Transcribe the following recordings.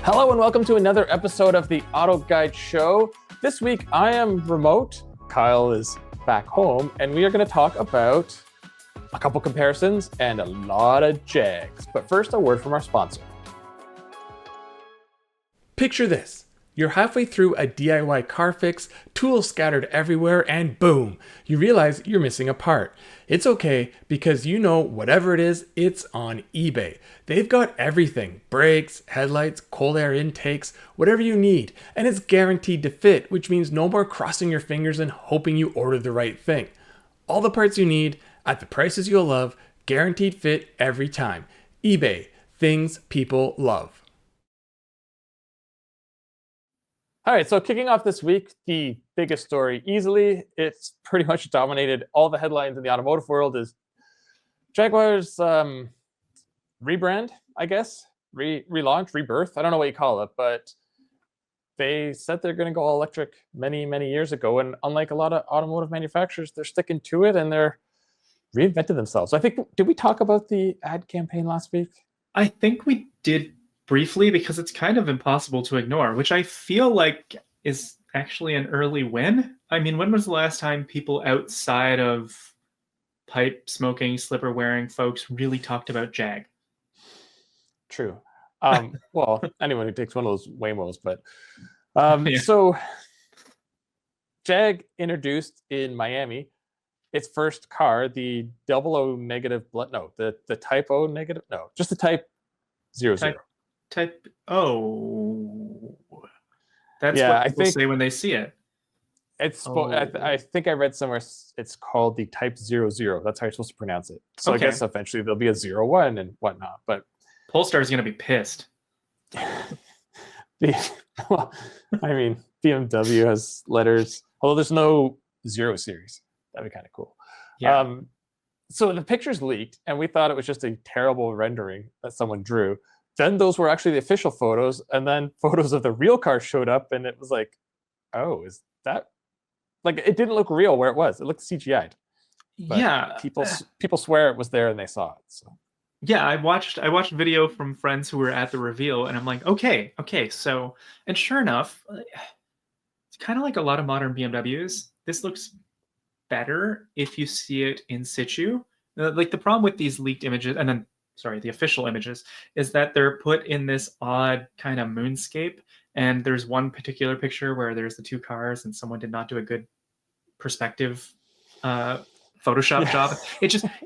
Hello and welcome to another episode of the Auto Guide Show. This week I am remote, Kyle is back home, and we are going to talk about a couple comparisons and a lot of Jags. But first, a word from our sponsor. Picture this. You're halfway through a DIY car fix, tools scattered everywhere, and boom, you realize you're missing a part. It's okay because you know whatever it is, it's on eBay. They've got everything, brakes, headlights, cold air intakes, whatever you need, and it's guaranteed to fit, which means no more crossing your fingers and hoping you ordered the right thing. All the parts you need at the prices you'll love, guaranteed fit every time. eBay, things people love. All right, so kicking off this week, the biggest story easily, it's pretty much dominated all the headlines in the automotive world, is Jaguar's rebrand, I guess, relaunch, rebirth. I don't know what you call it, but they said they're going to go all electric many, many years ago. And unlike a lot of automotive manufacturers, they're sticking to it and they're reinvented themselves. So I think, did we talk about the ad campaign last week? I think we did briefly because it's kind of impossible to ignore, which I feel like is actually an early win. I mean, when was the last time people outside of pipe smoking, slipper wearing folks really talked about Jag? True. Well, anyone who takes one of those Waymos, but Yeah. So Jag introduced in Miami its first car, the O negative blood. No, the Type O negative. No, just the Type 00. Type O. That's Yeah, what people say when they see it. It's. I think I read somewhere it's called the Type 00. That's how you're supposed to pronounce it. So Okay. I guess eventually there'll be a 01 and whatnot. But Polestar is going to be pissed. Well, I mean, BMW has letters, although there's no 0 series. That'd be kind of cool. Yeah. So the pictures leaked, and we thought it was just a terrible rendering that someone drew. Then those were actually the official photos, and then photos of the real car showed up, and it was like, oh, is that... Like, it didn't look real where it was. It looked CGI'd. But yeah. People swear it was there, and they saw it. So. Yeah, I watched video from friends who were at the reveal, and I'm like, okay, so, and sure enough, it's kind of like a lot of modern BMWs. This looks better if you see it in situ. Like, the problem with these leaked images, and then, sorry, the official images, is that they're put in this odd kind of moonscape, and there's one particular picture where there's the two cars, and someone did not do a good perspective Photoshop job.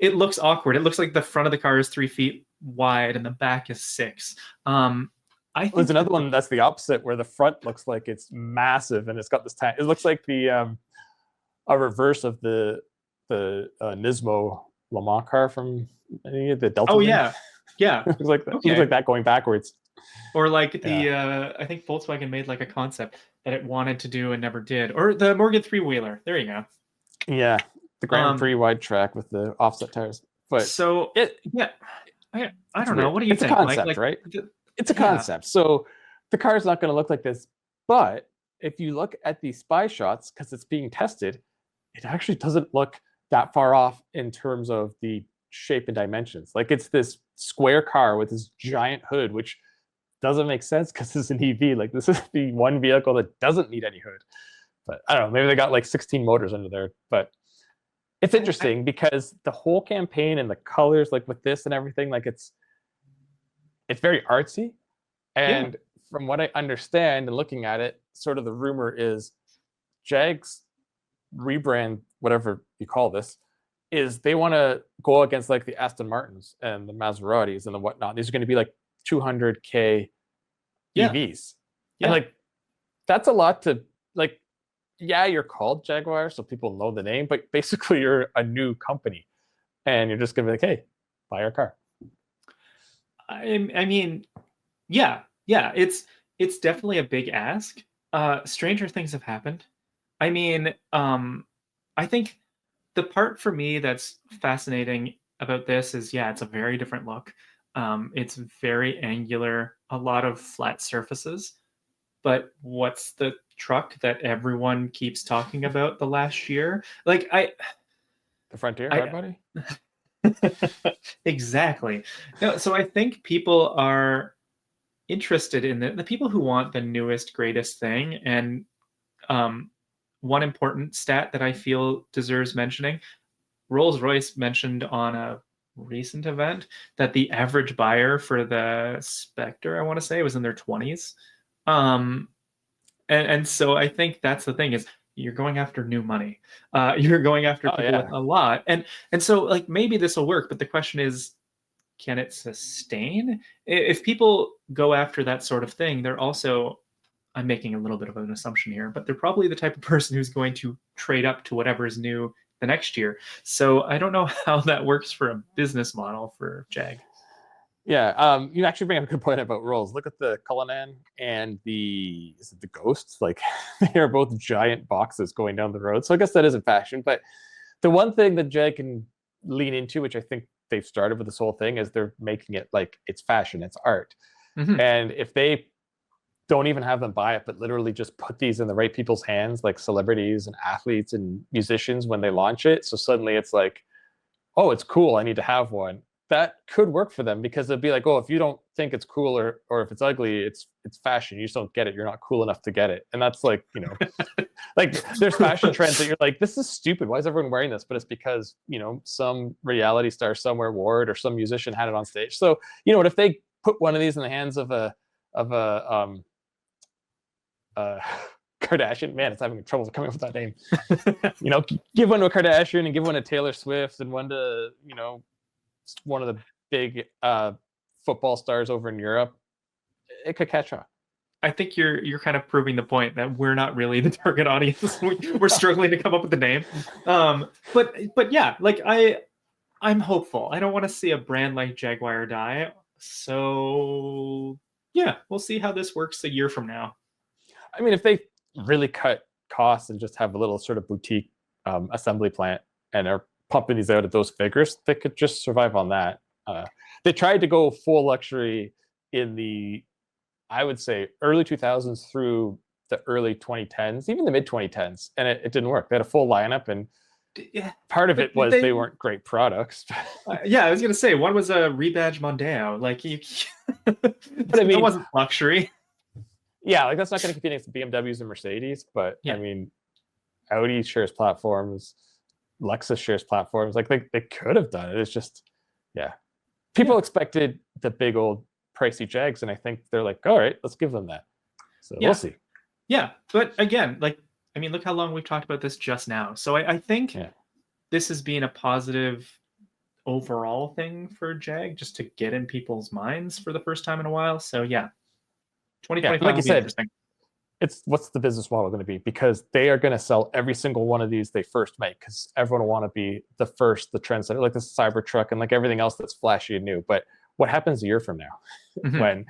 It looks awkward. It looks like the front of the car is 3 feet wide and the back is 6. I think there's another one that's the opposite, where the front looks like it's massive and it's got this it looks like the a reverse of the Nismo Le Mans car from the Delta. Oh yeah. It looks like that going backwards. Or like the I think Volkswagen made like a concept that it wanted to do and never did. Or the Morgan 3-wheeler. There you go. Yeah. The Grand Prix wide track with the offset tires. But so I don't know. What do you think? It's a concept, right? It's a concept. So the car is not going to look like this. But if you look at the spy shots, because it's being tested, it actually doesn't look that far off in terms of the shape and dimensions. Like, it's this square car with this giant hood, which doesn't make sense because it's an EV. Like, this is the one vehicle that doesn't need any hood. But I don't know. Maybe they got like 16 motors under there. But it's interesting because the whole campaign and the colors, like with this and everything, like it's very artsy. And from what I understand and looking at it, sort of the rumor is Jag's rebrand, whatever you call this, is they want to go against like the Aston Martins and the Maseratis and the whatnot. These are going to be like 200K EVs. And like, that's a lot to like. Yeah, you're called Jaguar, so people know the name, but basically you're a new company, and you're just gonna be like, "Hey, buy our car." I mean, yeah, it's definitely a big ask. Stranger things have happened. I mean, I think the part for me that's fascinating about this is, it's a very different look. It's very angular, a lot of flat surfaces. But what's the truck that everyone keeps talking about the last year? Like, the Frontier, right, buddy? Exactly. No, so I think people are interested in the people who want the newest, greatest thing. And one important stat that I feel deserves mentioning, Rolls-Royce mentioned on a recent event that the average buyer for the Spectre, I want to say, was in their 20s. And so I think that's the thing, is you're going after new money. You're going after people with a lot. And so like maybe this will work, but the question is, can it sustain? If people go after that sort of thing, they're also, I'm making a little bit of an assumption here, but they're probably the type of person who's going to trade up to whatever is new the next year. So I don't know how that works for a business model for Jag. Yeah, you actually bring up a good point about Rolls. Look at the Cullinan and the Ghosts. Like, they are both giant boxes going down the road. So I guess that isn't fashion. But the one thing that Jag can lean into, which I think they've started with this whole thing, is they're making it like it's fashion, it's art. Mm-hmm. And if they don't even have them buy it, but literally just put these in the right people's hands, like celebrities and athletes and musicians when they launch it, so suddenly it's like, oh, it's cool, I need to have one. That could work for them, because they'll be like, oh, if you don't think it's cool, or if it's ugly, it's fashion. You just don't get it. You're not cool enough to get it. And that's like, you know, like there's fashion trends that you're like, this is stupid. Why is everyone wearing this? But it's because, you know, some reality star somewhere wore it, or some musician had it on stage. So, you know what, if they put one of these in the hands of a Kardashian, man, it's having trouble coming up with that name. You know, give one to a Kardashian and give one to Taylor Swift and one to, you know, one of the big football stars over in Europe, it could catch on. I think you're kind of proving the point that we're not really the target audience. We're struggling to come up with the name. But yeah, like I'm hopeful. I don't want to see a brand like Jaguar die. So yeah, we'll see how this works a year from now. I mean, if they really cut costs and just have a little sort of boutique assembly plant and are pumping these out at those figures, they could just survive on that. They tried to go full luxury in the, I would say, early 2000s through the early 2010s, even the mid 2010s, and it didn't work. They had a full lineup, and part of it was they weren't great products. Yeah, I was gonna say, one was a rebadge Mondeo. Like, but I mean, it wasn't luxury. Yeah, like that's not going to compete against BMWs and Mercedes, but yeah. I mean, Audi shares platforms, Lexus shares platforms. Like they could have done it. It's just, yeah. People expected the big old pricey Jags, and I think they're like, all right, let's give them that. So we'll see. Yeah, but again, like, I mean, look how long we've talked about this just now. So I think this has been a positive overall thing for Jag, just to get in people's minds for the first time in a while. So yeah. 2025, like you said, it's what's the business model going to be? Because they are going to sell every single one of these they first make, because everyone will want to be the first, the trendsetter, like the Cybertruck and like everything else that's flashy and new. But what happens a year from now when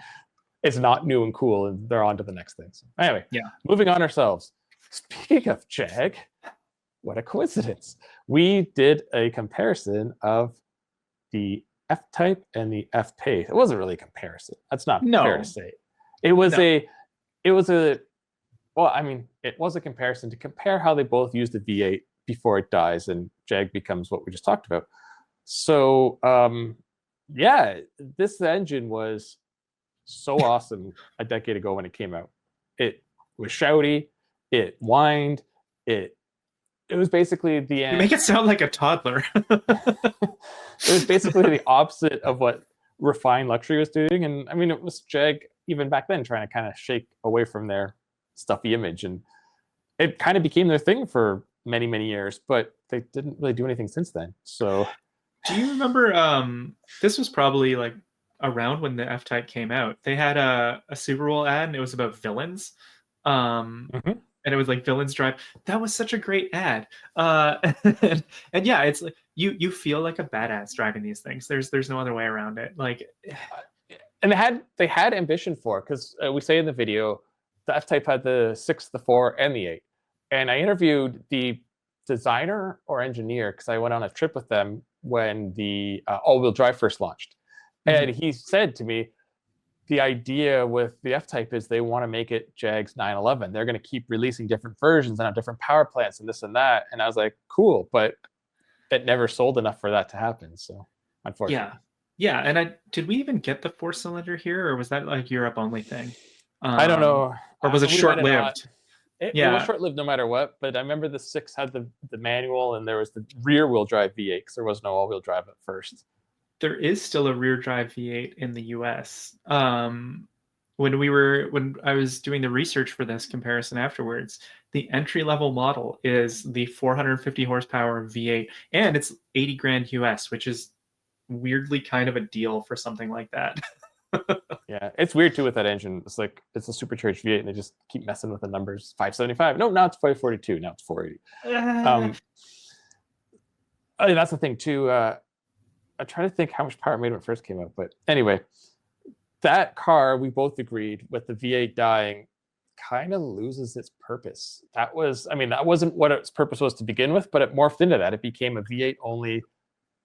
it's not new and cool and they're on to the next thing? So anyway, moving on ourselves. Speaking of Jag, what a coincidence. We did a comparison of the F-Type and the F-Pace. It wasn't really a comparison. That's not fair to say. It was well, I mean, it was a comparison to compare how they both use the V8 before it dies and Jag becomes what we just talked about. So, yeah, this engine was so awesome a decade ago when it came out. It was shouty, it whined, it was basically the end. You make it sound like a toddler. It was basically the opposite of what refined luxury was doing. And I mean, it was Jag even back then trying to kind of shake away from their stuffy image, and it kind of became their thing for many, many years, but they didn't really do anything since then. So do you remember this was probably like around when the F-Type came out? They had a Super Bowl ad, and it was about villains, and it was like villains drive. That was such a great ad. And yeah, it's like you feel like a badass driving these things. There's no other way around it. Like, and they had ambition for it, because we say in the video, the F-Type had the 6, the 4, and the 8. And I interviewed the designer or engineer, because I went on a trip with them when the all-wheel drive first launched. And he said to me, the idea with the F-Type is they want to make it Jag's 911. They're going to keep releasing different versions and have different power plants and this and that. And I was like, cool, but it never sold enough for that to happen. So unfortunately. Yeah. Yeah, and did we even get the 4-cylinder here, or was that like Europe only thing? I don't know. Or was it We might have not. short-lived? It was Yeah, short lived no matter what. But I remember the 6 had the manual, and there was the rear wheel drive V8 because there was no all wheel drive at first. there is still a rear drive V8 in the US. When I was doing the research for this comparison afterwards, the entry level model is the 450 horsepower V8, and it's 80 grand US, which is weirdly kind of a deal for something like that. Yeah, it's weird too with that engine. It's like it's a supercharged V8, and they just keep messing with the numbers. 575. No, now it's 542. Now it's 480. That's the thing too. I try to think how much power it made when it first came out, but anyway, that car we both agreed with the V8 dying kind of loses its purpose. That wasn't what its purpose was to begin with, but it morphed into that. It became a V8 only,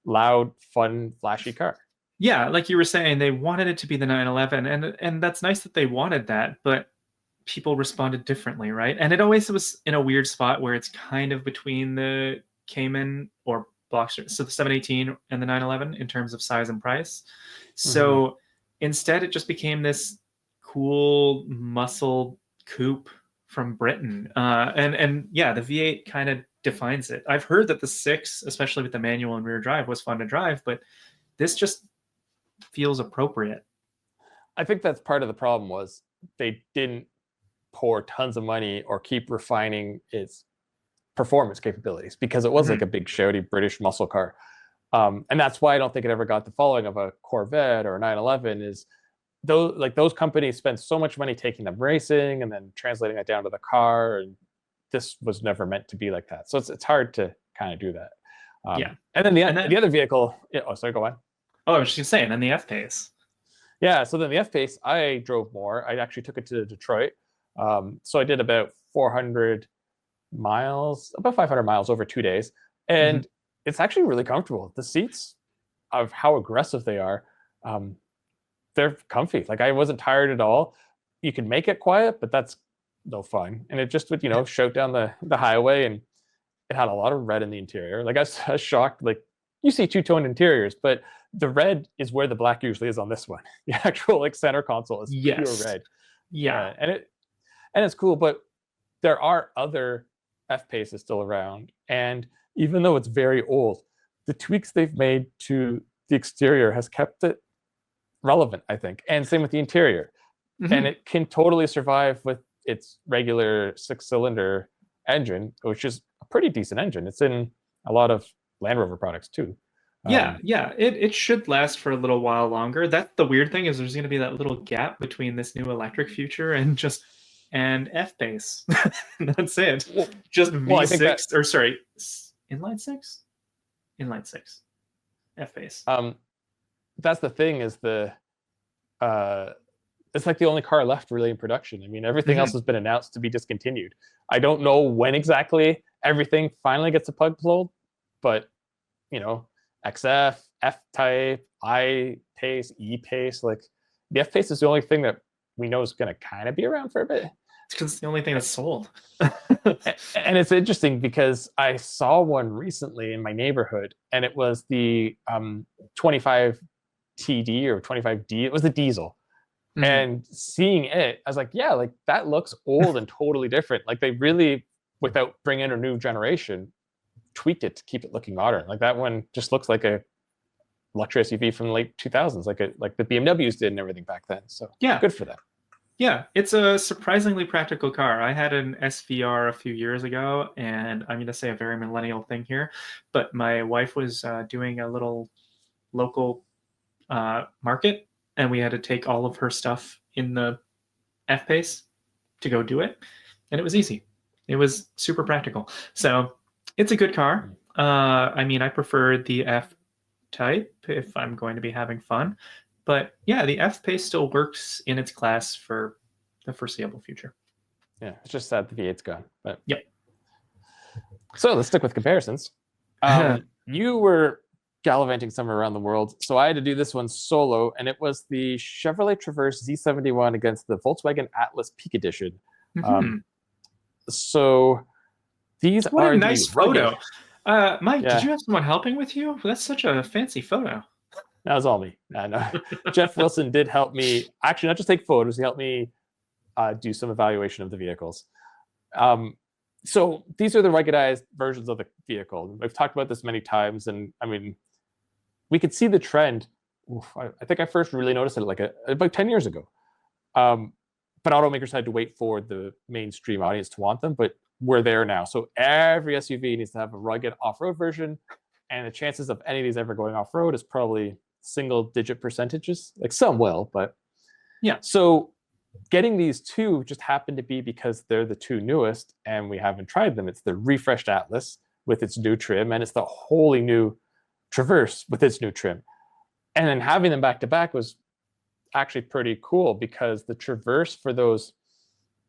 loud, fun, flashy car. Yeah, like you were saying, they wanted it to be the 911, and that's nice that they wanted that, but people responded differently, right? And it always was in a weird spot where it's kind of between the Cayman or Boxster, so the 718 and the 911 in terms of size and price. So instead, it just became this cool muscle coupe from Britain, and yeah, the V8 kind of defines it. I've heard that the 6, especially with the manual and rear drive, was fun to drive, but this just feels appropriate. I think that's part of the problem was they didn't pour tons of money or keep refining its performance capabilities because it was like a big shouty British muscle car. And that's why I don't think it ever got the following of a Corvette or a 911 is those companies spend so much money taking them racing and then translating that down to the car. And this was never meant to be like that. So it's hard to kind of do that. Yeah. And then the other vehicle, sorry, go on. Oh, I was just saying, and the F-Pace. Yeah, so then the F-Pace, I drove more. I actually took it to Detroit. So I did about 400 miles, about 500 miles over 2 days. And it's actually really comfortable. The seats, of how aggressive they are, they're comfy. Like I wasn't tired at all. You can make it quiet, but that's no fun. And it just would, shout down the highway, and it had a lot of red in the interior. Like I was shocked, like you see two-tone interiors, but the red is where the black usually is on this one. The actual center console is pure red. Yeah. And it's cool, but there are other F-Paces still around. And even though it's very old, the tweaks they've made to the exterior has kept it relevant, I think. And same with the interior. And it can totally survive with its regular 6-cylinder engine, which is a pretty decent engine. It's in a lot of Land Rover products too. It should last for a little while longer. That's the weird thing, is there's going to be that little gap between this new electric future and F-Pace. That's it. Just V6 or sorry, inline 6, F-Pace. That's the thing is it's like the only car left really in production. I mean, everything else has been announced to be discontinued. I don't know when exactly everything finally gets a plug pulled, but XF, F-Type, I-Pace, E-Pace, like the F-Pace is the only thing that we know is going to kind of be around for a bit. It's because it's the only thing that's sold. And it's interesting because I saw one recently in my neighborhood, and it was the 25 TD or 25D. It was the diesel. And seeing it, I was like, yeah, like that looks old and totally different. Like they really, without bringing in a new generation, tweaked it to keep it looking modern. Like that one just looks like a luxury SUV from the late 2000s, like the BMWs did and everything back then. So yeah, good for them. Yeah, it's a surprisingly practical car. I had an SVR a few years ago, and I'm going to say a very millennial thing here, but my wife was doing a little local market, and we had to take all of her stuff in the F-Pace to go do it, and it was easy. It was super practical. So it's a good car. I prefer the F-Type if I'm going to be having fun. But yeah, the F-Pace still works in its class for the foreseeable future. Yeah, it's just sad the V8's gone. But yep. So let's stick with comparisons. You were gallivanting somewhere around the world, so I had to do this one solo, and it was the Chevrolet Traverse Z71 against the Volkswagen Atlas Peak Edition. So these what are a nice photo. Mike, Yeah. did you have someone helping with you? That's such a fancy photo. That was all me. No. Jeff Wilson did help me, actually not just take photos, he helped me do some evaluation of the vehicles. So these are the ruggedized versions of the vehicle. I've talked about this many times, and I mean, we could see the trend. I think I first really noticed it about 10 years ago. But automakers had to wait for the mainstream audience to want them, but we're there now. So every SUV needs to have a rugged off-road version, and the chances of any of these ever going off-road is probably single-digit percentages. Like some will, but yeah. So getting these two just happened to be because they're the two newest, and we haven't tried them. It's the refreshed Atlas with its new trim, and it's the wholly new Traverse with its new trim. And then having them back to back was actually pretty cool, because the Traverse, for those,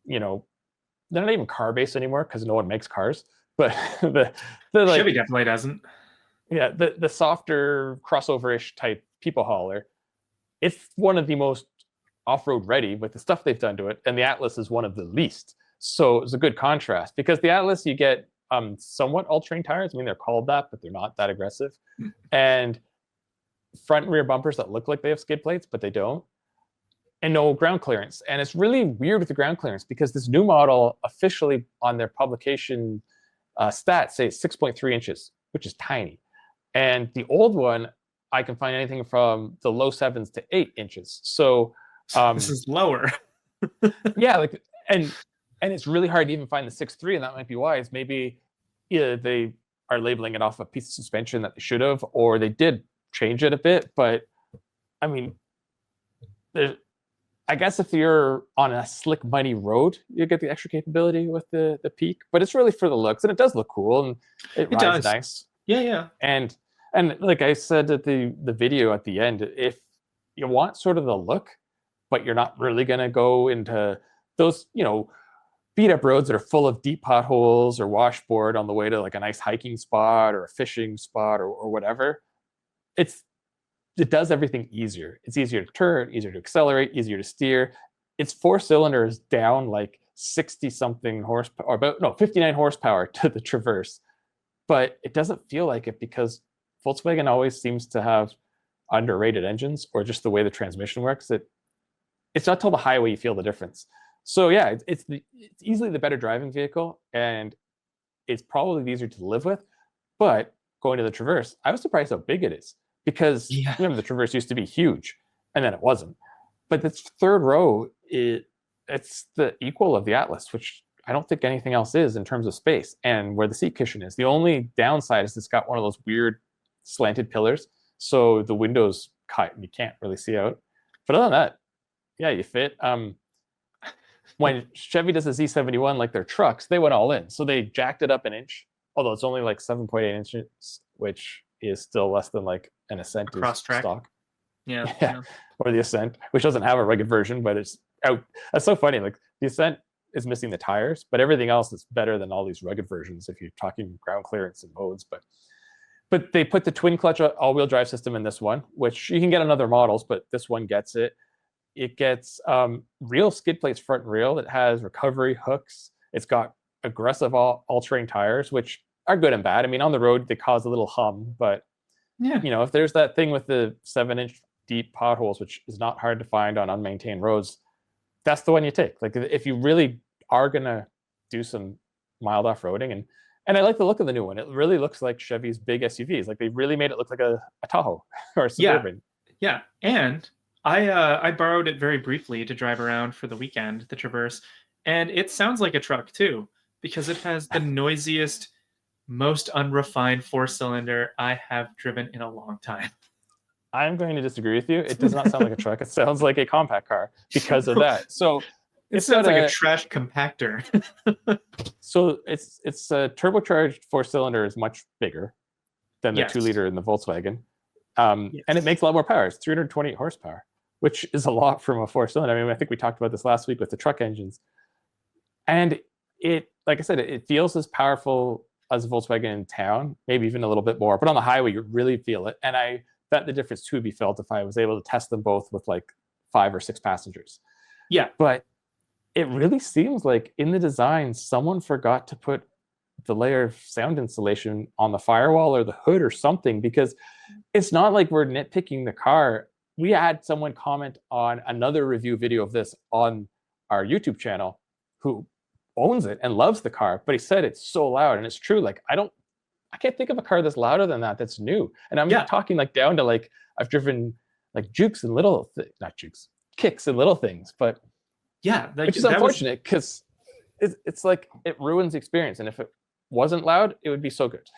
they're not even car based anymore because no one makes cars, but the like, Chevy definitely doesn't. Yeah, the softer crossover-ish type people hauler, it's one of the most off-road ready with the stuff they've done to it, and the Atlas is one of the least. So it's a good contrast, because the Atlas, you get somewhat all-terrain tires. I mean, they're called that, but they're not that aggressive. And front and rear bumpers that look like they have skid plates, but they don't. And no ground clearance. And it's really weird with the ground clearance, because this new model officially on their publication stats say 6.3 inches, which is tiny. And the old one, I can find anything from the low 7s to 8 inches. So this is lower. Yeah, and it's really hard to even find the 6.3, and that might be why. It's maybe either they are labeling it off a piece of suspension that they should have, or they did change it a bit. But I mean, I guess if you're on a slick, muddy road, you get the extra capability with the Peak. But it's really for the looks, and it does look cool, and it rides nice. Yeah. And like I said at the video at the end, if you want sort of the look, but you're not really going to go into those, beat up roads that are full of deep potholes or washboard on the way to like a nice hiking spot or a fishing spot or whatever, it does everything easier. It's easier to turn, easier to accelerate, easier to steer. It's 4 cylinders down like 60 something horsepower, or 59 horsepower to the Traverse. But it doesn't feel like it, because Volkswagen always seems to have underrated engines, or just the way the transmission works. It's not till the highway you feel the difference. So yeah, it's easily the better driving vehicle, and it's probably easier to live with. But going to the Traverse, I was surprised how big it is, because remember, the Traverse used to be huge, and then it wasn't. But this third row, it's the equal of the Atlas, which I don't think anything else is in terms of space and where the seat cushion is. The only downside is it's got one of those weird slanted pillars, so the windows cut and you can't really see out. But other than that, yeah, you fit. When Chevy does the Z71, like their trucks, they went all in. So they jacked it up an inch, although it's only like 7.8 inches, which is still less than like an Ascent cross-track stock. Yeah. Or the Ascent, which doesn't have a rugged version, but it's out. That's so funny. Like the Ascent is missing the tires, but everything else is better than all these rugged versions if you're talking ground clearance and modes. But they put the twin clutch all-wheel drive system in this one, which you can get on other models, but this one gets it. It gets real skid plates front and rear. It has recovery hooks. It's got aggressive all-terrain tires, which are good and bad. I mean, on the road, they cause a little hum, but if there's that thing with the 7-inch deep potholes, which is not hard to find on unmaintained roads, that's the one you take. Like, if you really are going to do some mild off-roading, and I like the look of the new one. It really looks like Chevy's big SUVs. Like, they really made it look like a Tahoe or a Suburban. Yeah. And I borrowed it very briefly to drive around for the weekend, the Traverse, and it sounds like a truck too, because it has the noisiest, most unrefined 4-cylinder I have driven in a long time. I'm going to disagree with you. It does not sound like a truck. It sounds like a compact car because of that. So it sounds like a trash compactor. So it's a turbocharged 4-cylinder is much bigger than the 2-liter in the Volkswagen. And it makes a lot more power. It's 328 horsepower, which is a lot from a 4-cylinder. I mean, I think we talked about this last week with the truck engines. And it, like I said, it feels as powerful as a Volkswagen in town, maybe even a little bit more. But on the highway, you really feel it. And I bet the difference too would be felt if I was able to test them both with like 5 or 6 passengers. Yeah. But it really seems like in the design, someone forgot to put the layer of sound insulation on the firewall or the hood or something, because it's not like we're nitpicking the car. We had someone comment on another review video of this on our YouTube channel who owns it and loves the car, but he said it's so loud, and it's true. Like I can't think of a car that's louder than that that's new. And I'm talking like down to like I've driven like Jukes and little not Jukes, Kicks and little things, but yeah, like, which is unfortunate because it's like it ruins the experience. And if it wasn't loud, it would be so good.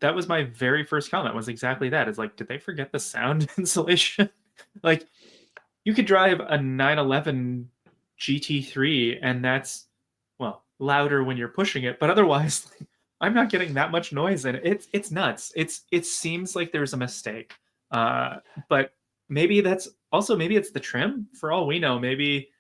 That was my very first comment, was exactly that. It's like, did they forget the sound insulation? Like, you could drive a 911 GT3 and that's, well, louder when you're pushing it, but otherwise, like, I'm not getting that much noise in it. It's nuts. It seems like there's a mistake. But maybe that's also, maybe it's the trim. For all we know, maybe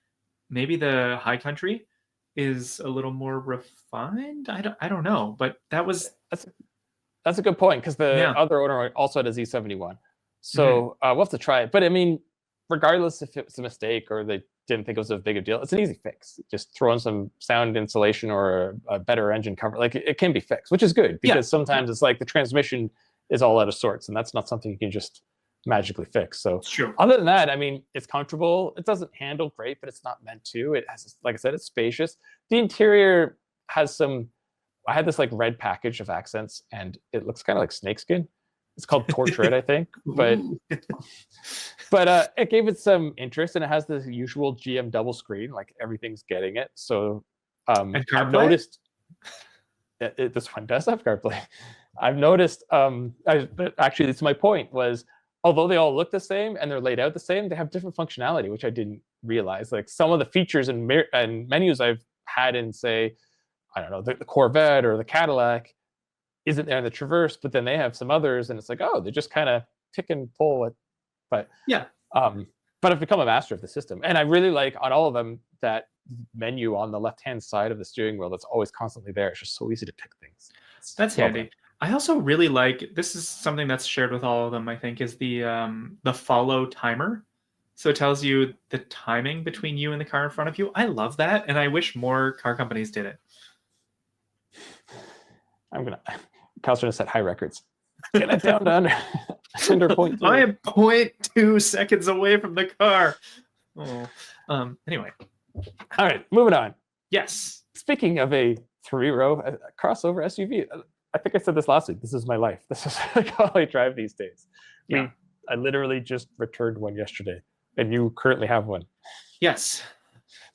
the High Country is a little more refined. I don't know, but that's a good point, because the other owner also had a Z71. So we'll have to try it. But I mean, regardless if it was a mistake or they didn't think it was a big a deal, it's an easy fix. Just throw in some sound insulation or a better engine cover. Like it can be fixed, which is good, because sometimes it's like the transmission is all out of sorts, and that's not something you can just magically fix. So other than that, I mean, it's comfortable. It doesn't handle great, but it's not meant to. It has, like I said, it's spacious. The interior has some, I had this like red package of accents, and it looks kind of like snakeskin. It's called Torch Red, I think, but it gave it some interest, and it has the usual GM double screen, like everything's getting it. So I've noticed this one does have CarPlay. I've noticed, actually, that's my point, was although they all look the same and they're laid out the same, they have different functionality, which I didn't realize. Like some of the features and menus I've had in, say, I don't know, the Corvette or the Cadillac isn't there in the Traverse, but then they have some others, and it's like, oh, they just kind of tick and pull it. But I've become a master of the system, and I really like on all of them that menu on the left-hand side of the steering wheel that's always constantly there. It's just so easy to pick things. That's handy. I also really like, this is something that's shared with all of them, I think, is the follow timer. So it tells you the timing between you and the car in front of you. I love that, and I wish more car companies did it. Cal's trying to set high records. Get it down to under 0.2. I am 0.2 seconds away from the car. Anyway. All right, moving on. Yes. Speaking of a three-row crossover SUV, I think I said this last week. This is my life. This is like how I drive these days. I literally just returned one yesterday, and you currently have one. Yes.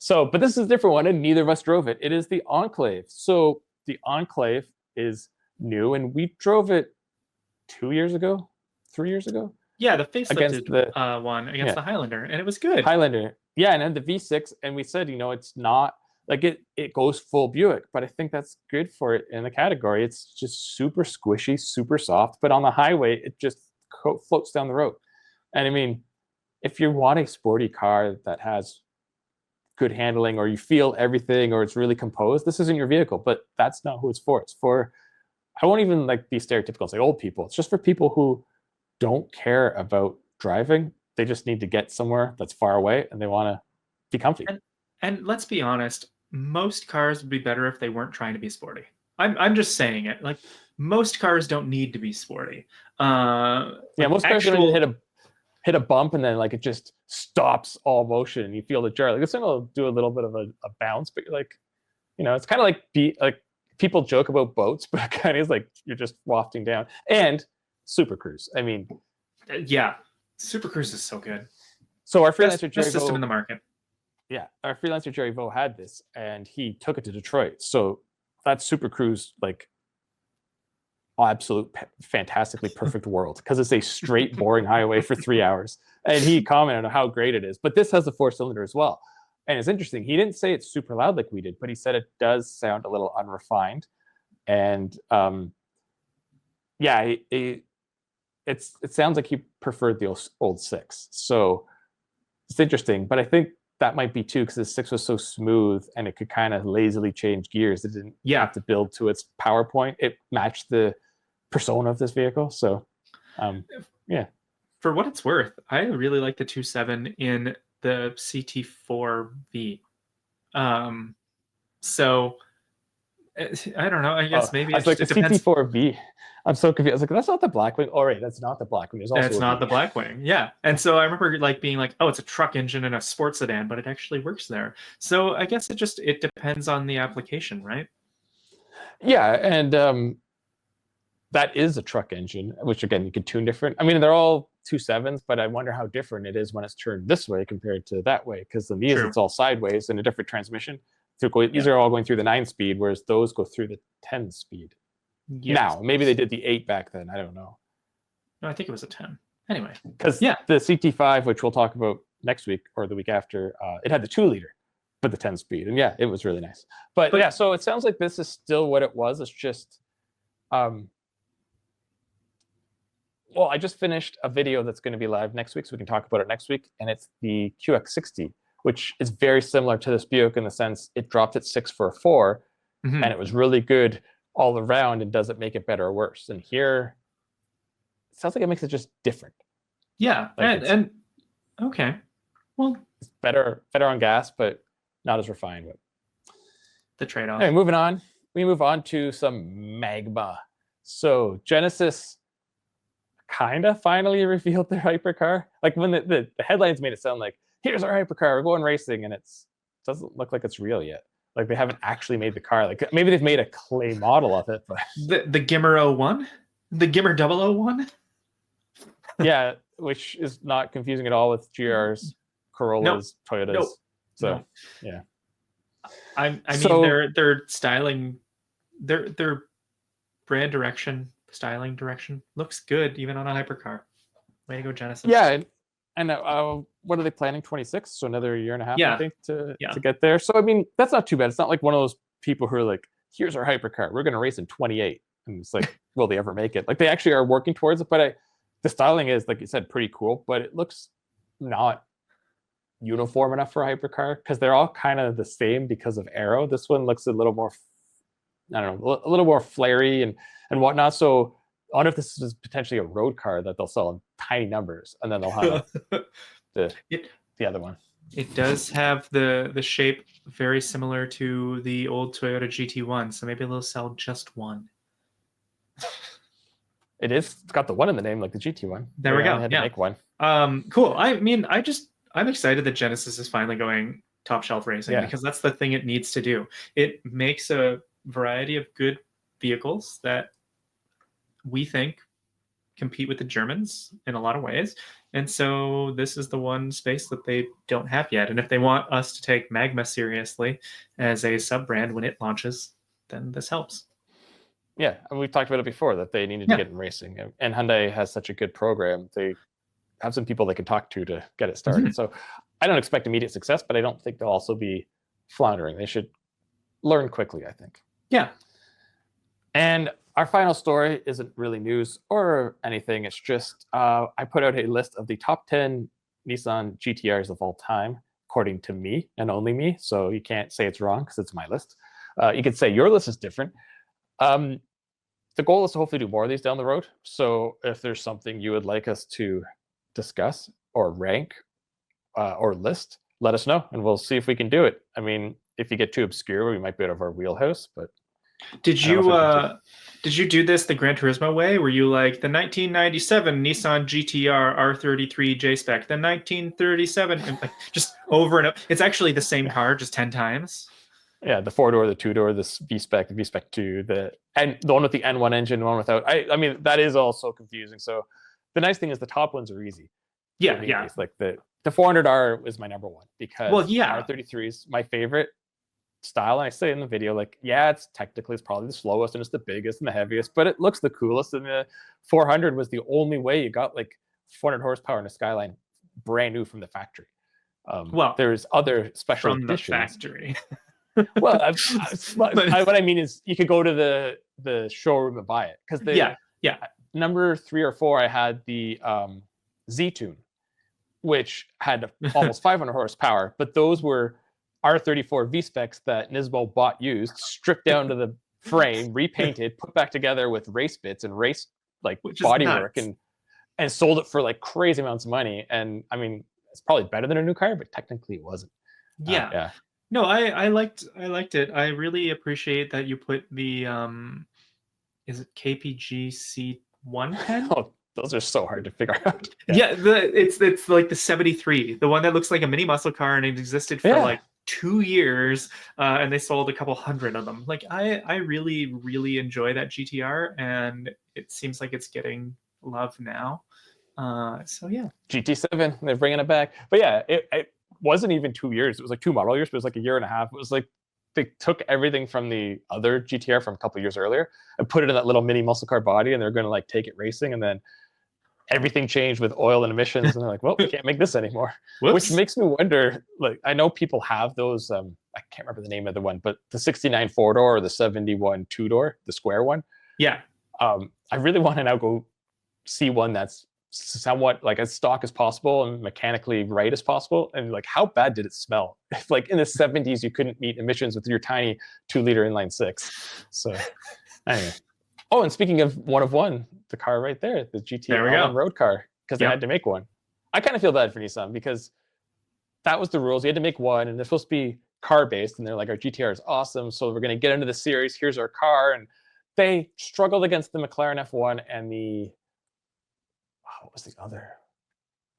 So, but this is a different one, and neither of us drove it. It is the Enclave. So the Enclave is new, and we drove it 3 years ago. Yeah, the facelifted one against the Highlander, and it was good. Highlander, yeah, and then the V6, and we said, it's not like it goes full Buick, but I think that's good for it in the category. It's just super squishy, super soft, but on the highway, it just floats down the road. And I mean, if you want a sporty car that has good handling, or you feel everything, or it's really composed, this isn't your vehicle. But that's not who it's for. It's for, I won't even like be stereotypical and say old people. It's just for people who don't care about driving. They just need to get somewhere that's far away, and they want to be comfy. And let's be honest, most cars would be better if they weren't trying to be sporty. I'm just saying it. Like, most cars don't need to be sporty. Most cars don't need to hit a bump and then like it just stops all motion and you feel the jar. Like this thing will do a little bit of a bounce, but you're like, it's kind of like people joke about boats, but kind of is like you're just wafting down. And Super Cruise. I mean, yeah, Super Cruise is so good. So our freelancer Jerry system in the market. Yeah, our freelancer Jerry Vo had this, and he took it to Detroit. So that's Super Cruise, like absolute fantastically perfect world, because it's a straight boring highway for 3 hours. And he commented on how great it is. But this has a 4-cylinder as well. And it's interesting. He didn't say it's super loud like we did, but he said it does sound a little unrefined. And it sounds like he preferred the old 6. So it's interesting. But I think that might be too, because the 6 was so smooth and it could kind of lazily change gears. It didn't have to build to its power point. It matched the persona of this vehicle. So, For what it's worth, I really like the 2.7 in the CT4V. So I don't know. I guess maybe I was like, the it depends. CT4V. I'm so confused. I was like, that's not the Blackwing. Oh, right, that's not the Blackwing. There's also It's a not V. the Blackwing. Yeah. And so I remember like being like, oh, it's a truck engine and a sports sedan, but it actually works there. So I guess it depends on the application, right? Yeah, and that is a truck engine, which again you could tune different. I mean, they're all 2.7s, but I wonder how different it is when it's turned this way compared to that way. Because the Vias, True. it's all sideways in a different transmission. So these Yeah. are all going through the 9-speed, whereas those go through the 10-speed. Yes. Now, maybe they did the 8 back then. I don't know. No, I think it was a 10. Anyway, Because yeah, the CT5, which we'll talk about next week or the week after, it had the 2-liter, but the 10-speed, and yeah, it was really nice. But yeah, so it sounds like this is still what it was. It's just, well, I just finished a video that's going to be live next week, so we can talk about it next week, and it's the QX60, which is very similar to this Buick in the sense it dropped at 6 for a 4, and it was really good all around. And does it make it better or worse? And here, it sounds like it makes it just different. Yeah, like and okay, well, it's better on gas, but not as refined. But the trade-off. Anyway, moving on. We move on to some magma. So Genesis kind of finally revealed their hypercar. Like when the headlines made it sound like, here's our hypercar, we're going racing, and it doesn't look like it's real yet. Like they haven't actually made the car. Like maybe they've made a clay model of it, but the Gimmer 01, the Gimmer 001. Yeah, which is not confusing at all with GRs, Corollas, Toyotas. Nope. So yeah, I mean their styling, their brand direction, styling direction looks good even on a hypercar. Way to go, Genesis. Yeah, and what are they planning? 26, so another year and a half, I think, to get there. So I mean, that's not too bad. It's not like one of those people who are like, here's our hypercar, we're going to race in 28, and it's like, will they ever make it? Like they actually are working towards it, but the styling is, like you said, pretty cool, but it looks not uniform enough for a hypercar because they're all kind of the same because of aero. This one looks a little more, I don't know, a little more flary and whatnot. So I wonder if this is potentially a road car that they'll sell in tiny numbers, and then they'll have the other one. It does have the shape very similar to the old Toyota GT1, so maybe they'll sell just one. It's got the one in the name, like the GT1. There we go. I had to make one. Cool. I mean, I'm excited that Genesis is finally going top shelf racing because that's the thing it needs to do. It makes a variety of good vehicles that we think compete with the Germans in a lot of ways. And so this is the one space that they don't have yet. And if they want us to take Magma seriously as a sub-brand when it launches, then this helps. Yeah, and we've talked about it before that they needed to get in racing. And Hyundai has such a good program. They have some people they can talk to get it started. So I don't expect immediate success, but I don't think they'll also be floundering. They should learn quickly, I think. Yeah. And our final story isn't really news or anything. It's just I put out a list of the top 10 Nissan GT-Rs of all time, according to me and only me. So you can't say it's wrong because it's my list. You could say your list is different. The goal is to hopefully do more of these down the road. So if there's something you would like us to discuss or rank or list, let us know and we'll see if we can do it. I mean, if you get too obscure, we might be out of our wheelhouse, but did you do this the Gran Turismo way? Were you like the 1997 Nissan GT-R R33 J-Spec, the 1937, and like just over and over? It's actually the same car, just 10 times. Yeah, the 4-door, the 2-door, the V-Spec, the V-Spec 2, the one with the N1 engine, the one without. I mean, that is also confusing. So the nice thing is the top ones are easy. Yeah. It's like the 400R is my number one because R33 is my favorite style. And I say in the video, like, it's probably the slowest and it's the biggest and the heaviest, but it looks the coolest. And the 400 was the only way you got like 400 horsepower in a Skyline brand new from the factory. There's other special from editions. The factory. Well, what I mean is you could go to the showroom and buy it because number 3 or 4 I had the Z-Tune, which had almost 500 horsepower, but those were R34 V-Specs that Nismo bought used, stripped down to the frame, repainted, put back together with race bits and race bodywork, and sold it for like crazy amounts of money. And I mean, it's probably better than a new car, but technically it wasn't. No, I liked it. I really appreciate that you put the is it KPGC 110? Oh, those are so hard to figure out. Yeah, it's like the 73, the one that looks like a mini muscle car, and it existed for Yeah. like 2 years, and they sold a couple hundred of them. Like I really enjoy that GTR, and it seems like it's getting love now. So yeah, GT7, they're bringing it back. But yeah, it wasn't even 2 years. It was like 2 model years, but it was like a year and a half. It was like they took everything from the other GTR from a couple of years earlier and put it in that little mini muscle car body, and they're going to like take it racing, and then everything changed with oil and emissions, and they're like, well, we can't make this anymore. whoops. Which makes me wonder, like, I know people have those, I can't remember the name of the one, but the 69 4-door or the 71 2-door, the square one. Yeah. I really want to now go see one that's somewhat like as stock as possible and mechanically right as possible. And like, how bad did it smell? If like in the 70s, you couldn't meet emissions with your tiny 2-liter inline six. So anyway. Oh, and speaking of one, the car right there, the GT on-road car, because they had to make one. I kind of feel bad for Nissan because that was the rules. You had to make one, and they're supposed to be car-based, and they're like, our GTR is awesome, so we're going to get into the series. Here's our car. And they struggled against the McLaren F1 and the, what was the other?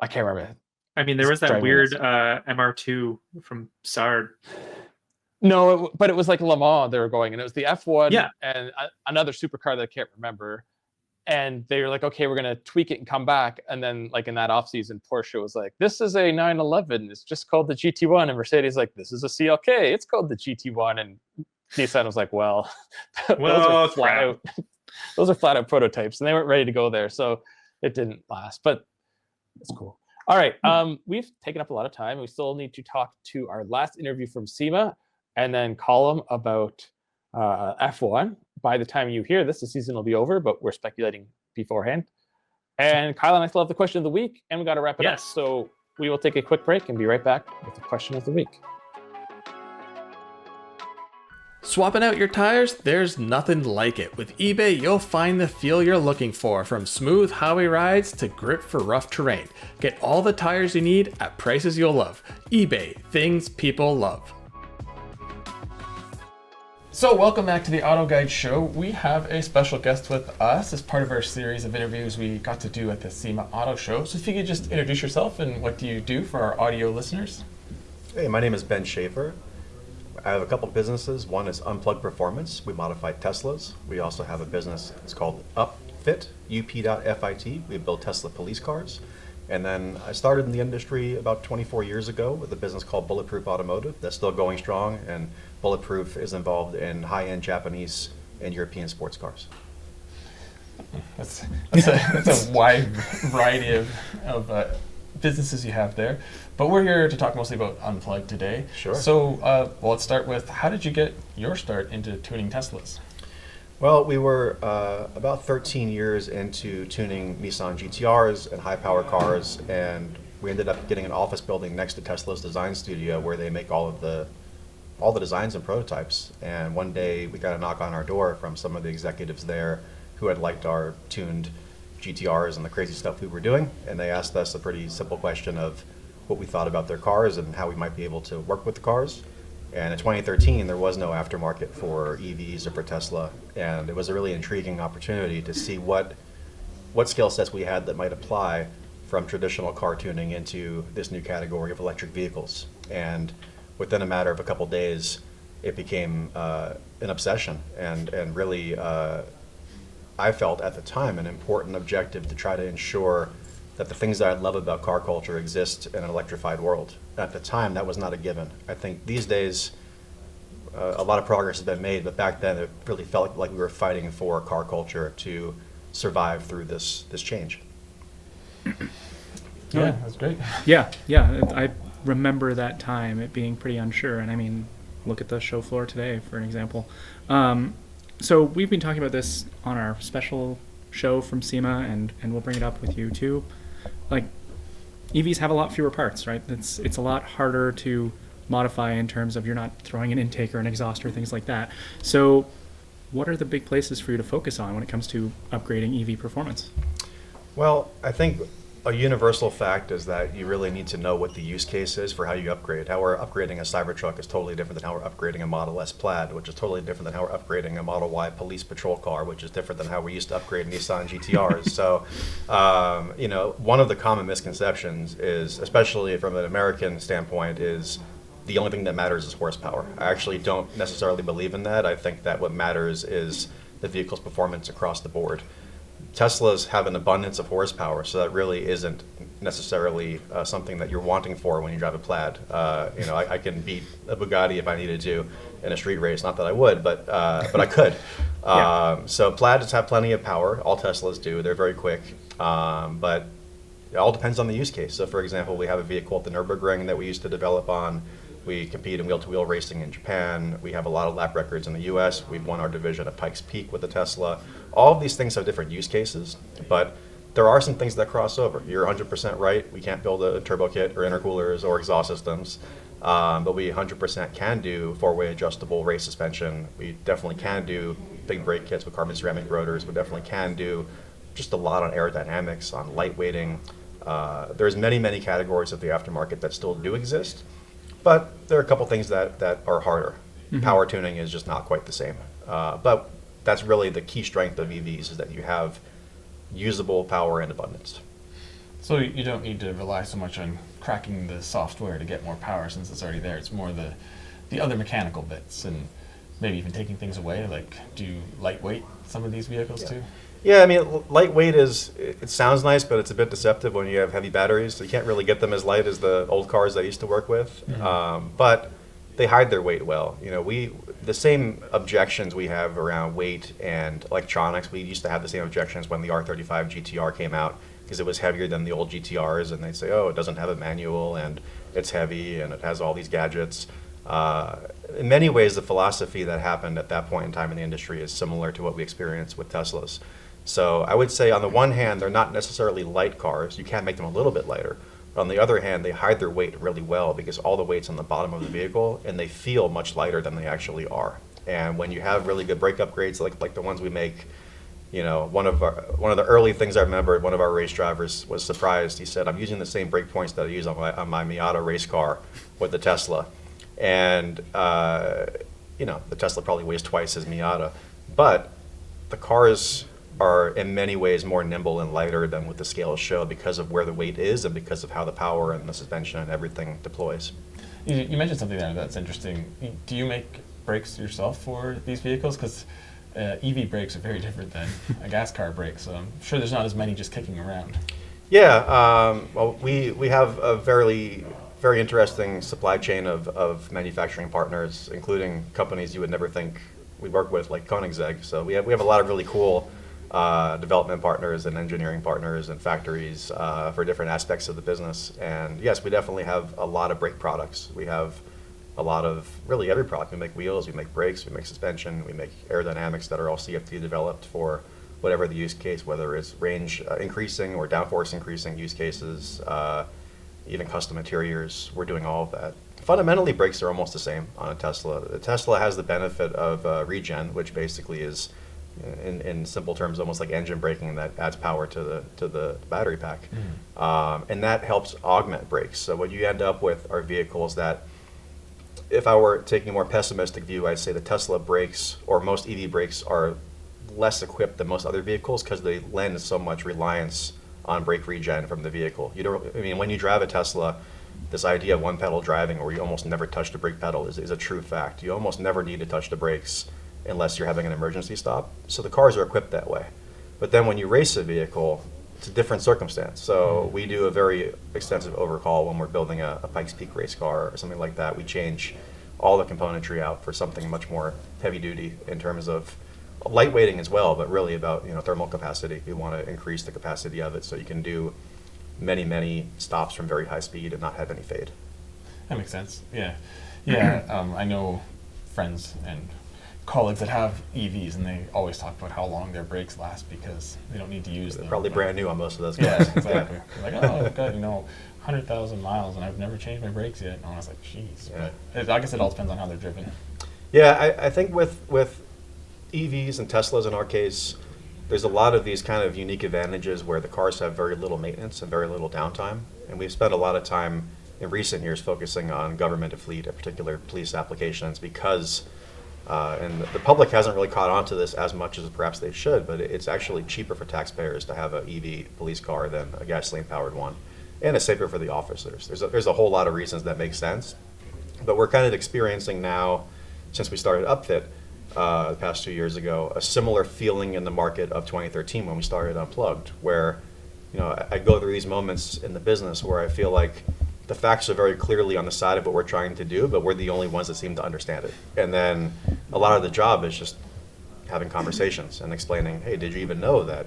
I can't remember. I mean, there was that weird MR2 from Sard. No, but it was like Le Mans they were going, and it was the F1 Yeah. and another supercar that I can't remember. And they were like, okay, we're going to tweak it and come back. And then like in that off season, Porsche was like, this is a 911. It's just called the GT1. And Mercedes like, this is a CLK. It's called the GT1. And Nissan was like, well, those are flat out prototypes, and they weren't ready to go there. So it didn't last, but it's cool. All right. We've taken up a lot of time. We still need to talk to our last interview from SEMA and then Colum about F1. By the time you hear this, the season will be over, but we're speculating beforehand. And Kyle and I still have the question of the week, and we got to wrap it up. So we will take a quick break and be right back with the question of the week. Swapping out your tires? There's nothing like it. With eBay, you'll find the feel you're looking for, from smooth highway rides to grip for rough terrain. Get all the tires you need at prices you'll love. eBay, things people love. So welcome back to the Auto Guide Show. We have a special guest with us as part of our series of interviews we got to do at the SEMA Auto Show. So if you could just introduce yourself and what do you do for our audio listeners? Hey, my name is Ben Schaefer. I have a couple businesses. One is Unplugged Performance. We modify Teslas. We also have a business, it's called UpFit, up.fit. We build Tesla police cars. And then I started in the industry about 24 years ago with a business called Bulletproof Automotive that's still going strong, and Bulletproof is involved in high-end Japanese and European sports cars. That's a wide variety of businesses you have there. But we're here to talk mostly about Unplugged today. Sure. So well, let's start with, how did you get your start into tuning Teslas? Well, we were about 13 years into tuning Nissan GT-Rs and high-power cars, and we ended up getting an office building next to Tesla's design studio where they make all the designs and prototypes. And one day we got a knock on our door from some of the executives there who had liked our tuned GT-Rs and the crazy stuff we were doing, and they asked us a pretty simple question of what we thought about their cars and how we might be able to work with the cars. And in 2013, there was no aftermarket for EVs or for Tesla, and it was a really intriguing opportunity to see what skill sets we had that might apply from traditional car tuning into this new category of electric vehicles. And within a matter of a couple days, it became an obsession, and really, I felt at the time an important objective to try to ensure that the things that I love about car culture exist in an electrified world. At the time, that was not a given. I think these days, a lot of progress has been made, but back then it really felt like we were fighting for car culture to survive through this change. Yeah, that's great. Yeah. I remember that time, it being pretty unsure. And I mean, look at the show floor today, for an example. So we've been talking about this on our special show from SEMA, and we'll bring it up with you too. Like, EVs have a lot fewer parts, right? It's a lot harder to modify in terms of you're not throwing an intake or an exhaust or things like that. So what are the big places for you to focus on when it comes to upgrading EV performance? Well, I think a universal fact is that you really need to know what the use case is for how you upgrade. How we're upgrading a Cybertruck is totally different than how we're upgrading a Model S Plaid, which is totally different than how we're upgrading a Model Y police patrol car, which is different than how we used to upgrade Nissan GT-Rs. So, you know, one of the common misconceptions is, especially from an American standpoint, is the only thing that matters is horsepower. I actually don't necessarily believe in that. I think that what matters is the vehicle's performance across the board. Teslas have an abundance of horsepower, so that really isn't necessarily something that you're wanting for when you drive a Plaid. You know, I can beat a Bugatti if I needed to in a street race. Not that I would, but I could. So Plaids have plenty of power. All Teslas do. They're very quick, but it all depends on the use case. So, for example, we have a vehicle at the Nürburgring that we used to develop on. We compete in wheel-to-wheel racing in Japan. We have a lot of lap records in the US. We've won our division at Pikes Peak with the Tesla. All of these things have different use cases, but there are some things that cross over. You're 100% right. We can't build a turbo kit or intercoolers or exhaust systems, but we 100% can do four-way adjustable race suspension. We definitely can do big brake kits with carbon ceramic rotors. We definitely can do just a lot on aerodynamics, on lightweighting. There's many, many categories of the aftermarket that still do exist. But there are a couple things that are harder. Mm-hmm. Power tuning is just not quite the same. But that's really the key strength of EVs, is that you have usable power in abundance. So you don't need to rely so much on cracking the software to get more power since it's already there. It's more the other mechanical bits and maybe even taking things away. Like, do you lightweight some of these vehicles too? Yeah, I mean, lightweight it sounds nice, but it's a bit deceptive when you have heavy batteries. So you can't really get them as light as the old cars I used to work with. Mm-hmm. But they hide their weight well. You know, the same objections we have around weight and electronics, we used to have the same objections when the R35 GTR came out, because it was heavier than the old GTRs, and they'd say, oh, it doesn't have a manual, and it's heavy, and it has all these gadgets. In many ways, the philosophy that happened at that point in time in the industry is similar to what we experience with Teslas. So I would say, on the one hand, they're not necessarily light cars. You can make them a little bit lighter. But on the other hand, they hide their weight really well, because all the weight's on the bottom of the vehicle, and they feel much lighter than they actually are. And when you have really good brake upgrades like the ones we make, you know, one of the early things I remember, one of our race drivers was surprised. He said, I'm using the same brake points that I use on my Miata race car with the Tesla. And, you know, the Tesla probably weighs twice as Miata. But the cars are in many ways more nimble and lighter than what the scales show, because of where the weight is and because of how the power and the suspension and everything deploys. You mentioned something there that's interesting. Do you make brakes yourself for these vehicles? Because EV brakes are very different than a gas car brake, so I'm sure there's not as many just kicking around. Yeah, well, we have a very interesting supply chain of manufacturing partners, including companies you would never think we'd work with, like Koenigsegg. So we have a lot of really cool development partners and engineering partners and factories for different aspects of the business. And yes, we definitely have a lot of brake products. We have a lot of really every product. We make wheels, we make brakes, we make suspension, we make aerodynamics that are all CFD developed for whatever the use case, whether it's range increasing or downforce increasing use cases, even custom interiors. We're doing all of that. Fundamentally, brakes are almost the same on a Tesla. The Tesla has the benefit of regen, which basically is, in simple terms, almost like engine braking that adds power to the battery pack. And that helps augment brakes. So what you end up with are vehicles that, if I were taking a more pessimistic view, I'd say the Tesla brakes, or most EV brakes, are less equipped than most other vehicles, because they lend so much reliance on brake regen from the vehicle. When you drive a Tesla, this idea of one pedal driving, where you almost never touch the brake pedal, is a true fact. You almost never need to touch the brakes unless you're having an emergency stop. So the cars are equipped that way. But then when you race a vehicle, it's a different circumstance. So we do a very extensive overhaul when we're building a Pikes Peak race car or something like that. We change all the componentry out for something much more heavy duty in terms of lightweighting as well, but really about thermal capacity. We want to increase the capacity of it so you can do many stops from very high speed and not have any fade. That makes sense. Yeah. I know friends and colleagues that have EVs, and they always talk about how long their brakes last because they don't need to use them. They're probably brand new on most of those cars. Yeah, exactly. Like, oh, I've got 100,000 miles and I've never changed my brakes yet. And I was like, geez. Yeah. But I guess it all depends on how they're driven. Yeah, I think with EVs and Teslas in our case, there's a lot of these kind of unique advantages where the cars have very little maintenance and very little downtime. And we've spent a lot of time in recent years focusing on government and fleet, in particular police applications, because and the public hasn't really caught on to this as much as perhaps they should, but it's actually cheaper for taxpayers to have an EV police car than a gasoline-powered one. And it's safer for the officers. There's a whole lot of reasons that make sense. But we're kind of experiencing now, since we started Upfit the past 2 years ago, a similar feeling in the market of 2013 when we started Unplugged, where I go through these moments in the business where I feel like the facts are very clearly on the side of what we're trying to do, but we're the only ones that seem to understand it. And then a lot of the job is just having conversations and explaining, hey, did you even know that,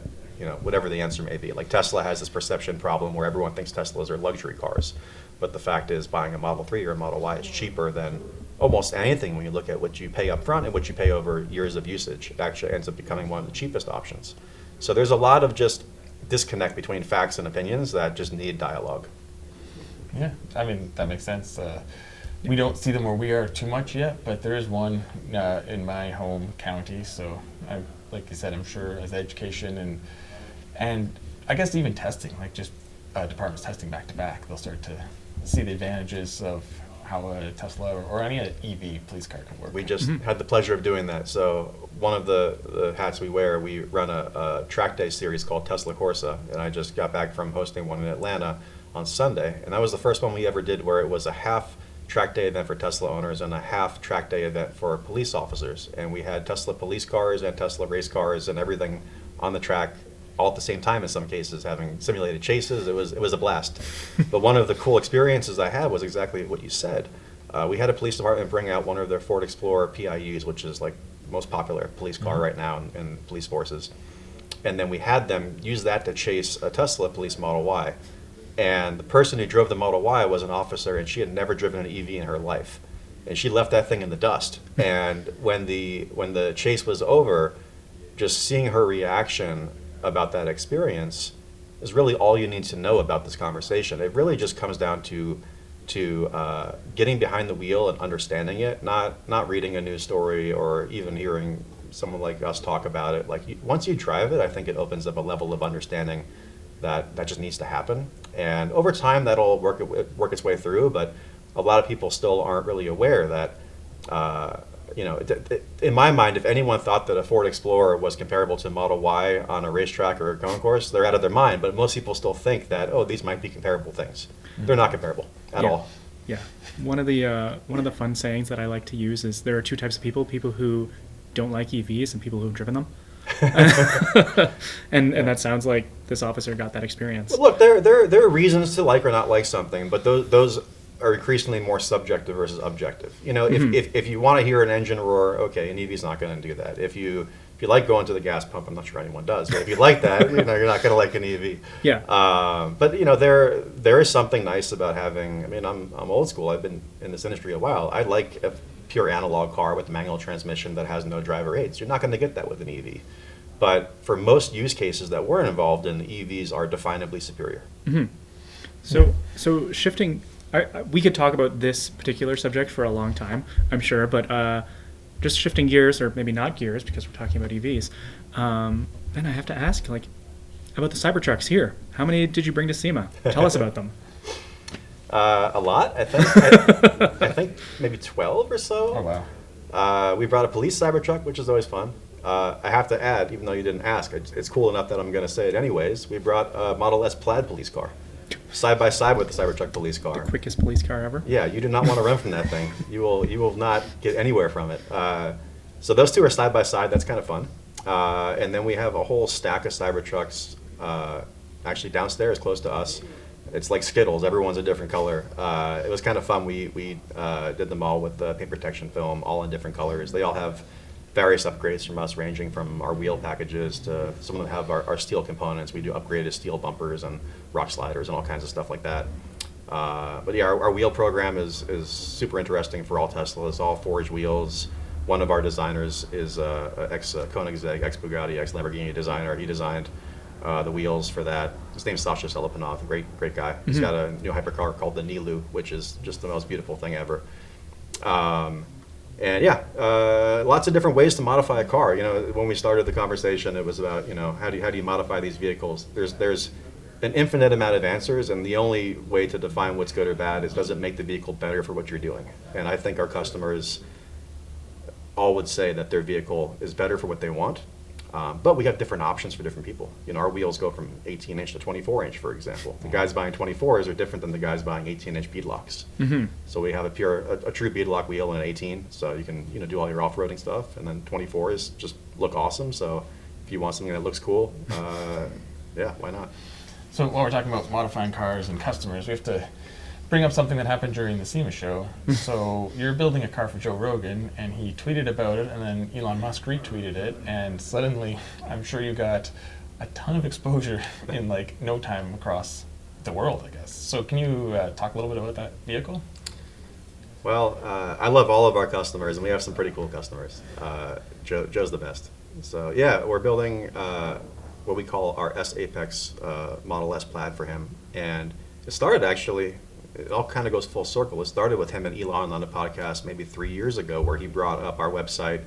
whatever the answer may be. Like Tesla has this perception problem where everyone thinks Teslas are luxury cars. But the fact is buying a Model 3 or a Model Y is cheaper than almost anything when you look at what you pay up front and what you pay over years of usage. It actually ends up becoming one of the cheapest options. So there's a lot of just disconnect between facts and opinions that just need dialogue. Yeah, I mean, that makes sense. We don't see them where we are too much yet, but there is one in my home county. So, like you said, I'm sure as education and I guess even testing, like just departments testing back to back, they'll start to see the advantages of how a Tesla or any EV police car can work. We just had the pleasure of doing that. So one of the hats we wear, we run a track day series called Tesla Corsa, and I just got back from hosting one in Atlanta on Sunday, and that was the first one we ever did where it was a half track day event for Tesla owners and a half track day event for police officers. And we had Tesla police cars and Tesla race cars and everything on the track all at the same time in some cases, having simulated chases. It was a blast. But one of the cool experiences I had was exactly what you said. We had a police department bring out one of their Ford Explorer PIUs, which is like the most popular police car right now in police forces. And then we had them use that to chase a Tesla police Model Y. And the person who drove the Model Y was an officer, and she had never driven an EV in her life. And she left that thing in the dust. And when the chase was over, just seeing her reaction about that experience is really all you need to know about this conversation. It really just comes down to getting behind the wheel and understanding it, not reading a news story or even hearing someone like us talk about it. Like once you drive it, I think it opens up a level of understanding that just needs to happen. And over time, that'll work its way through. But a lot of people still aren't really aware that, in my mind, if anyone thought that a Ford Explorer was comparable to Model Y on a racetrack or a going course, they're out of their mind. But most people still think that, oh, these might be comparable things. They're not comparable at all. Yeah. One of the fun sayings that I like to use is there are two types of people who don't like EVs and people who've driven them. and that sounds like this officer got that experience. Well, look, there are reasons to like or not like something, but those are increasingly more subjective versus objective. If you want to hear an engine roar, okay, an EV's not going to do that. If you like going to the gas pump, I'm not sure anyone does, but if you like that, you're not going to like an EV. Yeah. But there is something nice about having. I mean, I'm old school. I've been in this industry a while. I like a pure analog car with manual transmission that has no driver aids. You're not going to get that with an EV. But for most use cases that we're involved in, EVs are definably superior. Mm-hmm. So shifting, we could talk about this particular subject for a long time, I'm sure, but just shifting gears, or maybe not gears because we're talking about EVs, then I have to ask, about the Cybertrucks here. How many did you bring to SEMA? Tell us about them. A lot, I think. I think maybe 12 or so. Oh, wow. We brought a police Cybertruck, which is always fun. I have to add, even though you didn't ask, it's cool enough that I'm going to say it anyways. We brought a Model S Plaid police car, side by side with the Cybertruck police car. The quickest police car ever. Yeah, you do not want to run from that thing. You will not get anywhere from it. So those two are side by side. That's kind of fun. And then we have a whole stack of Cybertrucks actually downstairs close to us. It's like Skittles. Everyone's a different color. It was kind of fun. We did them all with paint protection film, all in different colors. They all have various upgrades from us, ranging from our wheel packages to some of them have our steel components. We do upgraded steel bumpers and rock sliders and all kinds of stuff like that. But yeah, our wheel program is super interesting for all Teslas, all forged wheels. One of our designers is ex-Koenigsegg, ex-Bugatti, ex-Lamborghini designer. He designed the wheels for that. His name's Sasha Selepanov, great guy. Mm-hmm. He's got a new hypercar called the Nilu, which is just the most beautiful thing ever. And yeah, lots of different ways to modify a car. You know, when we started the conversation, it was about, you know, how do you modify these vehicles? There's an infinite amount of answers, and the only way to define what's good or bad is, does it make the vehicle better for what you're doing? And I think our customers all would say that their vehicle is better for what they want. But we have different options for different people. You know, our wheels go from 18-inch to 24-inch, for example. The guys buying 24s are different than the guys buying 18-inch beadlocks. So we have a true beadlock wheel and an 18, so you can, you know, do all your off-roading stuff. And then 24s just look awesome. So if you want something that looks cool, yeah, why not? So while we're talking about modifying cars and customers, we have to bring up something that happened during the SEMA show. So you're building a car for Joe Rogan, and he tweeted about it, and then Elon Musk retweeted it, and suddenly I'm sure you got a ton of exposure in like no time across the world, I guess. So can you talk a little bit about that vehicle? Well, I love all of our customers, and we have some pretty cool customers. Joe's the best. So yeah, we're building what we call our S Apex Model S Plaid for him, and it started actually. It all kind of goes full circle. It started with him and Elon on a podcast maybe 3 years ago, where he brought up our website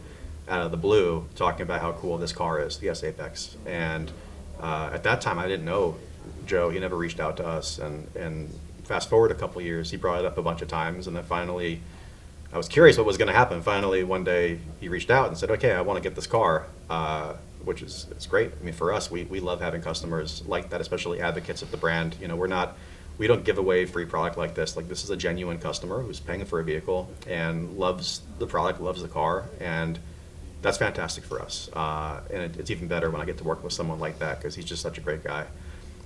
out of the blue, talking about how cool this car is, the S Apex. And at that time, I didn't know Joe. He never reached out to us. And fast forward a couple of years, he brought it up a bunch of times, and then finally, I was curious what was going to happen. Finally, one day, he reached out and said, "Okay, I want to get this car," which is it's great. I mean, for us, we love having customers like that, especially advocates of the brand. You know, we don't give away free product like this. Like, this is a genuine customer who's paying for a vehicle and loves the product, loves the car, and that's fantastic for us. And it's even better when I get to work with someone like that, because he's just such a great guy.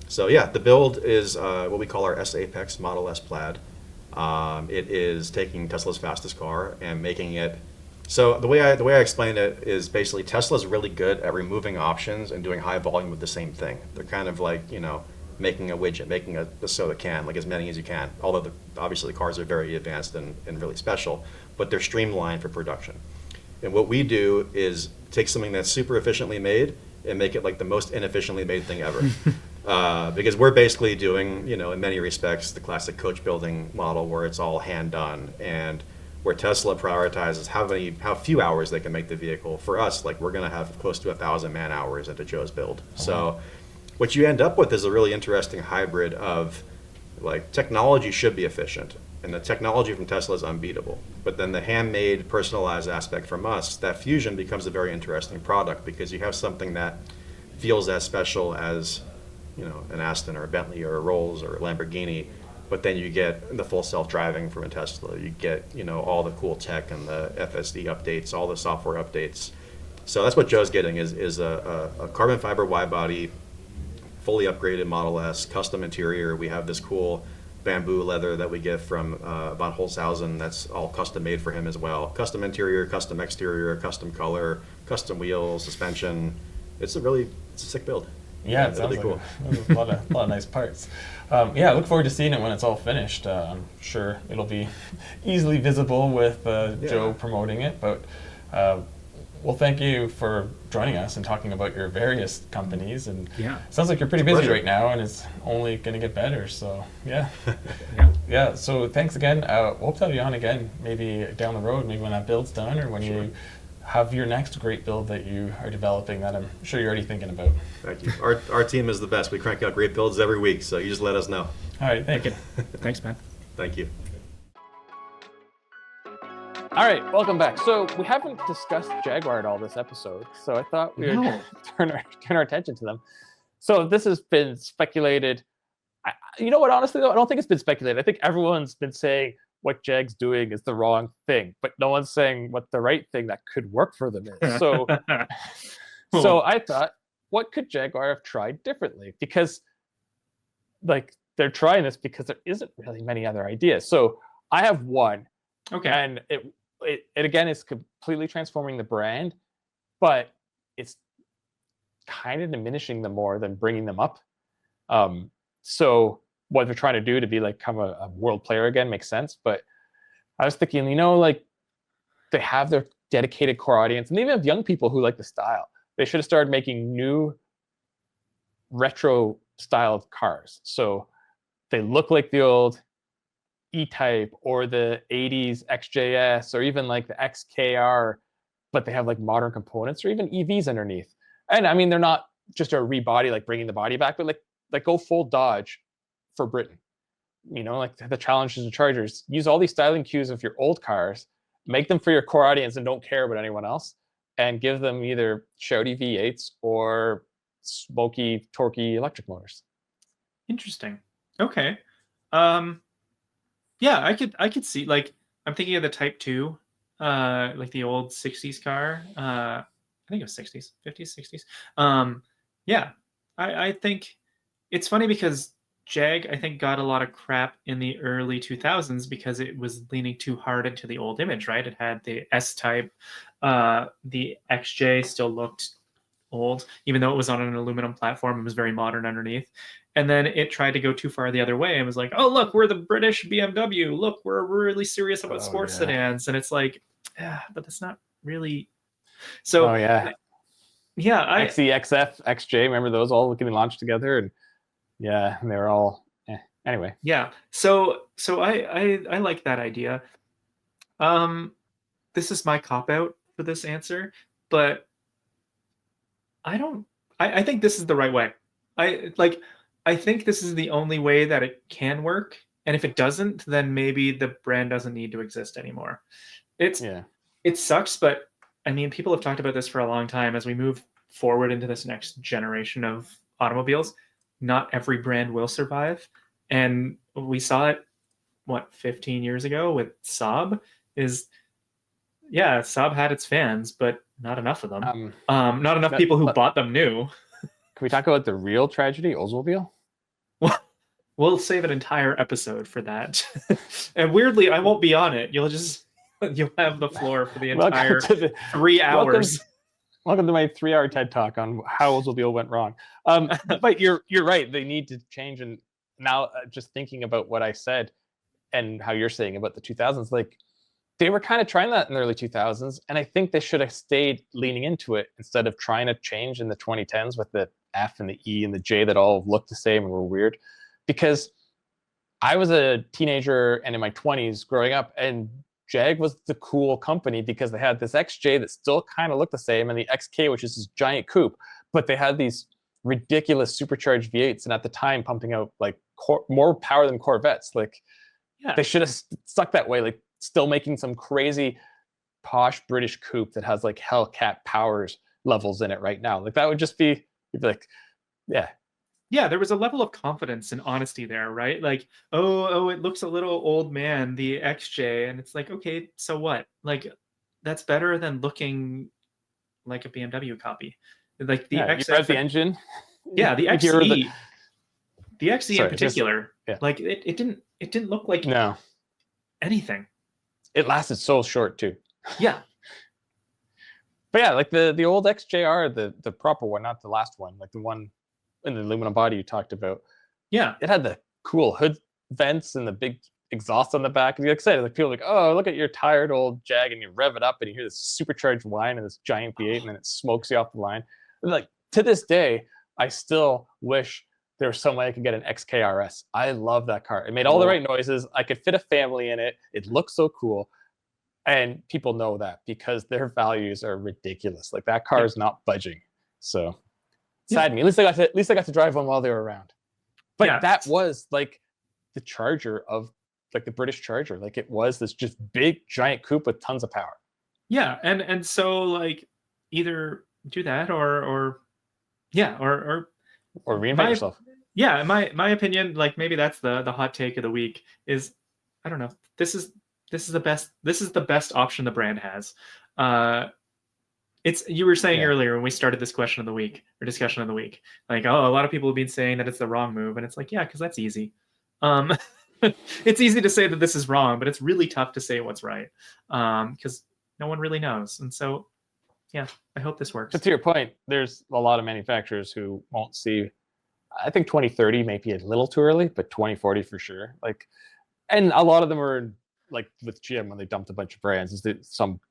So yeah, the build is what we call our S Apex Model S Plaid. It is taking Tesla's fastest car and making it. So the way I explain it is basically Tesla's really good at removing options and doing high volume with the same thing. They're kind of like, you know, making a widget, making a soda can, like as many as you can. Although obviously the cars are very advanced and really special, but they're streamlined for production. And what we do is take something that's super efficiently made and make it like the most inefficiently made thing ever. Because we're basically doing, you know, in many respects, the classic coach building model where it's all hand done, and where Tesla prioritizes how few hours they can make the vehicle. For us, like, we're going to have close to 1,000 man hours into Joe's build. So what you end up with is a really interesting hybrid of, like, technology should be efficient, and the technology from Tesla is unbeatable. But then the handmade, personalized aspect from us, that fusion becomes a very interesting product, because you have something that feels as special as, you know, an Aston or a Bentley or a Rolls or a Lamborghini, but then you get the full self-driving from a Tesla. You get, you know, all the cool tech and the FSD updates, all the software updates. So that's what Joe's getting is a carbon fiber wide body, fully upgraded Model S, custom interior. We have this cool bamboo leather that we get from von Holzhausen that's all custom made for him as well. Custom interior, custom exterior, custom color, custom wheels, suspension. It's a sick build. Yeah, it sounds like a lot of nice parts. Yeah, I look forward to seeing it when it's all finished. I'm sure it'll be easily visible with Joe promoting it. But well, thank you for joining us and talking about your various companies. And it sounds like you're pretty busy right now, and it's only going to get better. So yeah, yeah. So thanks again. We'll hope to have you on again, maybe down the road, maybe when that build's done, or when you have your next great build that you are developing that I'm sure you're already thinking about. Thank you. Our team is the best. We crank out great builds every week, so you just let us know. All right, thank you. Thanks, man. Thank you. All right, welcome back. So we haven't discussed Jaguar at all this episode, so I thought we would turn our attention to them. So this has been speculated. You know what, honestly, though, I don't think it's been speculated. I think everyone's been saying what Jag's doing is the wrong thing, but no one's saying what the right thing that could work for them is. So, so I thought, what could Jaguar have tried differently? Because, like, they're trying this because there isn't really many other ideas. So I have one. Okay. And it again is completely transforming the brand, but it's kind of diminishing them more than bringing them up. So what they're trying to do to be like become a world player again makes sense. But I was thinking, you know, like, they have their dedicated core audience, and they even have young people who like the style. They should have started making new retro style cars. So they look like the old E-Type or the 80s XJS or even like the XKR, but they have like modern components or even EVs underneath. And I mean, they're not just a rebody, like bringing the body back, but like go full Dodge for Britain. You know, like the challenges and Chargers. Use all these styling cues of your old cars, make them for your core audience and don't care about anyone else, and give them either shouty V8s or smoky, torquey electric motors. Interesting. Okay. Yeah, I could see, like, I'm thinking of the Type 2, like the old 60s car. I think it was 60s, 50s, 60s. Yeah, I think it's funny because Jag, I think, got a lot of crap in the early 2000s because it was leaning too hard into the old image, right? It had the S-Type. The XJ still looked old, even though it was on an aluminum platform. It was very modern underneath. And then it tried to go too far the other way and was like, oh, look, we're the British BMW. Look, we're really serious about sports sedans. And it's like, yeah, but that's not really. So, yeah. XE, XF, XJ, remember those all getting launched together? And yeah, and they were all, anyway. Yeah. So I like that idea. This is my cop-out for this answer, but I think this is the right way. I think this is the only way that it can work. And if it doesn't, then maybe the brand doesn't need to exist anymore. It sucks, but I mean, people have talked about this for a long time. As we move forward into this next generation of automobiles, not every brand will survive. And we saw it, 15 years ago with Saab Saab had its fans, but not enough of them. Not enough people who bought them new. Can we talk about the real tragedy, Oldsmobile? We'll save an entire episode for that. And weirdly, I won't be on it. You'll have the floor for the entire 3 hours. Welcome to my 3-hour TED Talk on how Oldsmobile went wrong. But you're right. They need to change. And now just thinking about what I said and how you're saying about the 2000s, like they were kind of trying that in the early 2000s. And I think they should have stayed leaning into it instead of trying to change in the 2010s with the F and the E and the J that all looked the same and were weird. Because I was a teenager and in my 20s growing up, and Jag was the cool company because they had this XJ that still kind of looked the same, and the XK, which is this giant coupe, but they had these ridiculous supercharged V8s, and at the time pumping out like more power than Corvettes. Like, they should have stuck that way, like still making some crazy posh British coupe that has like Hellcat powers levels in it right now. Like that would just be, you'd be like, yeah, there was a level of confidence and honesty there, right? Like, oh, it looks a little old man, the XJ, and it's like, okay, so what? Like, that's better than looking like a BMW copy. Like the XF, you read the engine. Yeah, the XE, the XE in particular. Like it didn't look like anything. It lasted so short too. Yeah. But yeah, like the old XJR, the proper one, not the last one, like the one in the aluminum body you talked about. Yeah. It had the cool hood vents and the big exhaust on the back. And like I said, like people are like, oh, look at your tired old Jag, and you rev it up and you hear this supercharged whine and this giant V8 and then it smokes you off the line. And like to this day, I still wish there was some way I could get an XKRS. I love that car. It made all the right noises. I could fit a family in it. It looks so cool. And people know that because their values are ridiculous. Like that car is not budging. So sad to me. At least I got to drive one while they were around. But that was like the Charger of like the British Charger. Like it was this just big giant coupe with tons of power. Yeah, and so like either do that or reinvent yourself. Yeah, my opinion, like maybe that's the hot take of the week is, I don't know. This is the best option the brand has. You were saying earlier when we started this question of the week or discussion of the week, like, oh, a lot of people have been saying that it's the wrong move, and it's like, yeah, because that's easy. It's easy to say that this is wrong, but it's really tough to say what's right, because no one really knows. And so, yeah, I hope this works. But to your point, there's a lot of manufacturers who won't see. I think 2030 may be a little too early, but 2040 for sure. Like, and a lot of them are like with GM when they dumped a bunch of brands. Is that some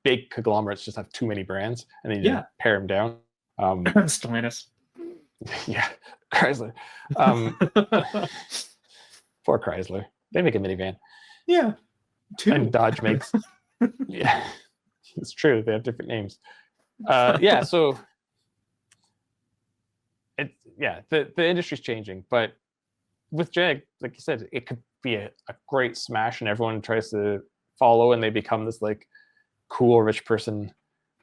big conglomerates just have too many brands and then you pare them down. Stellantis. Yeah, Chrysler. Poor Chrysler. They make a minivan. Yeah. Two. And Dodge makes. Yeah, it's true. They have different names. Yeah, so the industry's changing, but with Jag, like you said, it could be a great smash, and everyone tries to follow, and they become this like cool rich person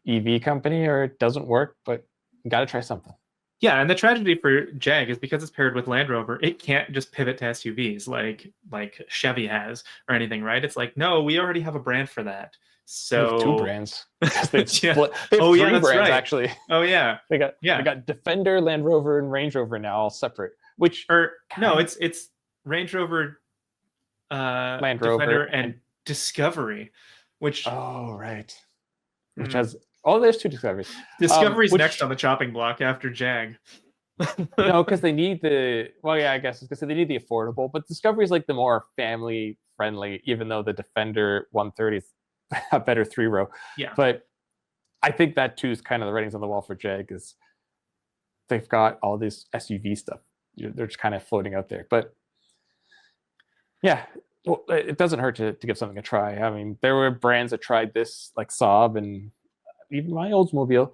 EV company, or it doesn't work, but you got to try something. Yeah, and the tragedy for Jag is because it's paired with Land Rover, it can't just pivot to SUVs like Chevy has or anything, right? It's like, no, we already have a brand for that. So They have 2 brands. They've Yeah. split. They have 3 that's brands right. actually. Oh yeah. They got Defender, Land Rover, and Range Rover now all separate. Which no, it's Range Rover, Land Defender, Rover and Discovery, which right. Which has there's 2 Discoveries. Discovery's next on the chopping block after Jag. No, because they need I guess because they need the affordable, but Discovery is like the more family friendly, even though the Defender 130 is a better 3-row. Yeah. But I think that too is kind of the writings on the wall for Jag, is they've got all this SUV stuff. They're just kind of floating out there. But yeah, well, it doesn't hurt to give something a try. I mean, there were brands that tried this, like Saab and even my Oldsmobile,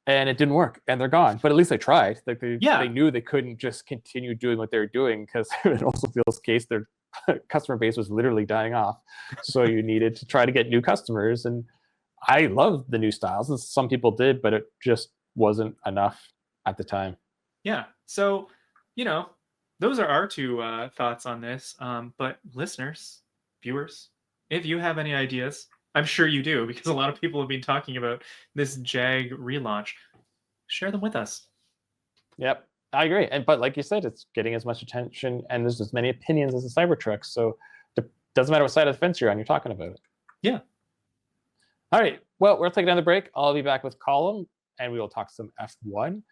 and it didn't work, and they're gone. But at least they tried. Like they knew they couldn't just continue doing what they were doing, because in Oldsmobile's case, their customer base was literally dying off. So you needed to try to get new customers. And I love the new styles, and some people did, but it just wasn't enough at the time. Yeah. So, those are our 2 thoughts on this. But listeners, viewers, if you have any ideas, I'm sure you do, because a lot of people have been talking about this Jag relaunch. Share them with us. Yep, I agree. But like you said, it's getting as much attention, and there's as many opinions as the Cybertruck. So it doesn't matter what side of the fence you're on, you're talking about it. Yeah. All right. Well, we'll take another break. I'll be back with Colum, and we will talk some F1,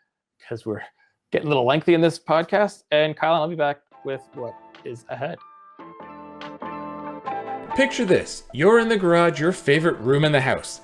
because we're getting a little lengthy in this podcast. And Kyle, I'll be back with what is ahead. Picture this. You're in the garage, your favorite room in the house,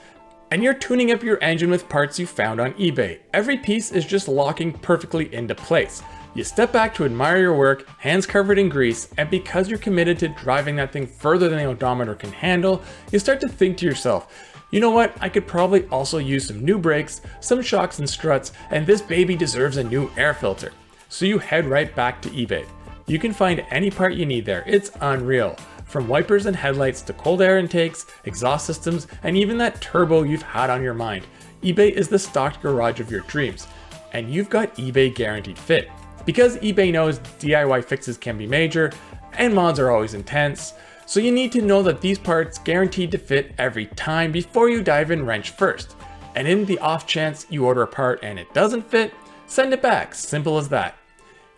and you're tuning up your engine with parts you found on eBay. Every piece is just locking perfectly into place. You step back to admire your work, hands covered in grease, and because you're committed to driving that thing further than the odometer can handle, you start to think to yourself, you know what, I could probably also use some new brakes, some shocks and struts, and this baby deserves a new air filter. So you head right back to eBay. You can find any part you need there. It's unreal. From wipers and headlights to cold air intakes, exhaust systems, and even that turbo you've had on your mind, eBay is the stocked garage of your dreams. And you've got eBay Guaranteed Fit. Because eBay knows DIY fixes can be major, and mods are always intense, so you need to know that these parts guaranteed to fit every time before you dive in wrench first. And in the off chance you order a part and it doesn't fit, send it back, simple as that.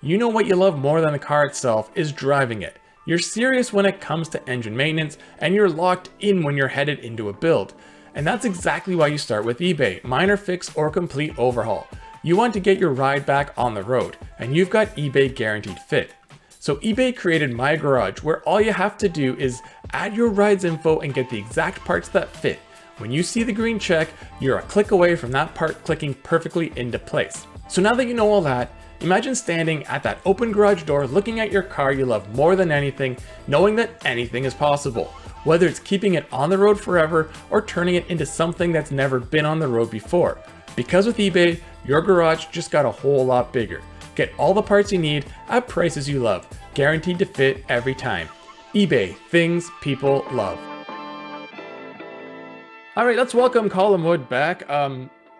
You know what you love more than the car itself is driving it. You're serious when it comes to engine maintenance, and you're locked in when you're headed into a build. And that's exactly why you start with eBay, minor fix or complete overhaul. You want to get your ride back on the road, and you've got eBay Guaranteed Fit. So eBay created My Garage, where all you have to do is add your ride's info and get the exact parts that fit. When you see the green check, you're a click away from that part clicking perfectly into place. So now that you know all that, imagine standing at that open garage door looking at your car you love more than anything, knowing that anything is possible. Whether it's keeping it on the road forever or turning it into something that's never been on the road before. Because with eBay, your garage just got a whole lot bigger. Get all the parts you need at prices you love, guaranteed to fit every time. eBay, things people love. All right, let's welcome Colum Wood back.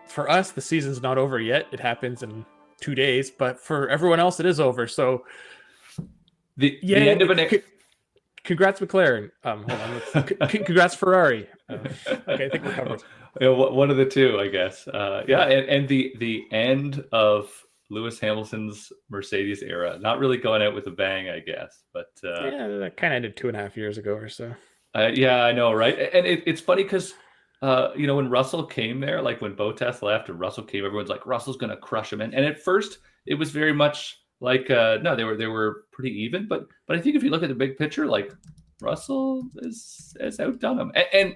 For us, the season's not over yet. It happens in 2 days, but for everyone else, it is over. So the end of an congrats McLaren. Hold on, congrats Ferrari. Okay, I think we're covered. One of the two, I guess. And the end of Lewis Hamilton's Mercedes era. Not really going out with a bang, I guess. But that kind of ended 2.5 years ago or so. Yeah, I know, right? And it's funny because when Russell came there, like when Bottas left and Russell came, everyone's like, Russell's going to crush him. And at first, it was very much like, no, they were pretty even. But I think if you look at the big picture, like Russell has outdone him.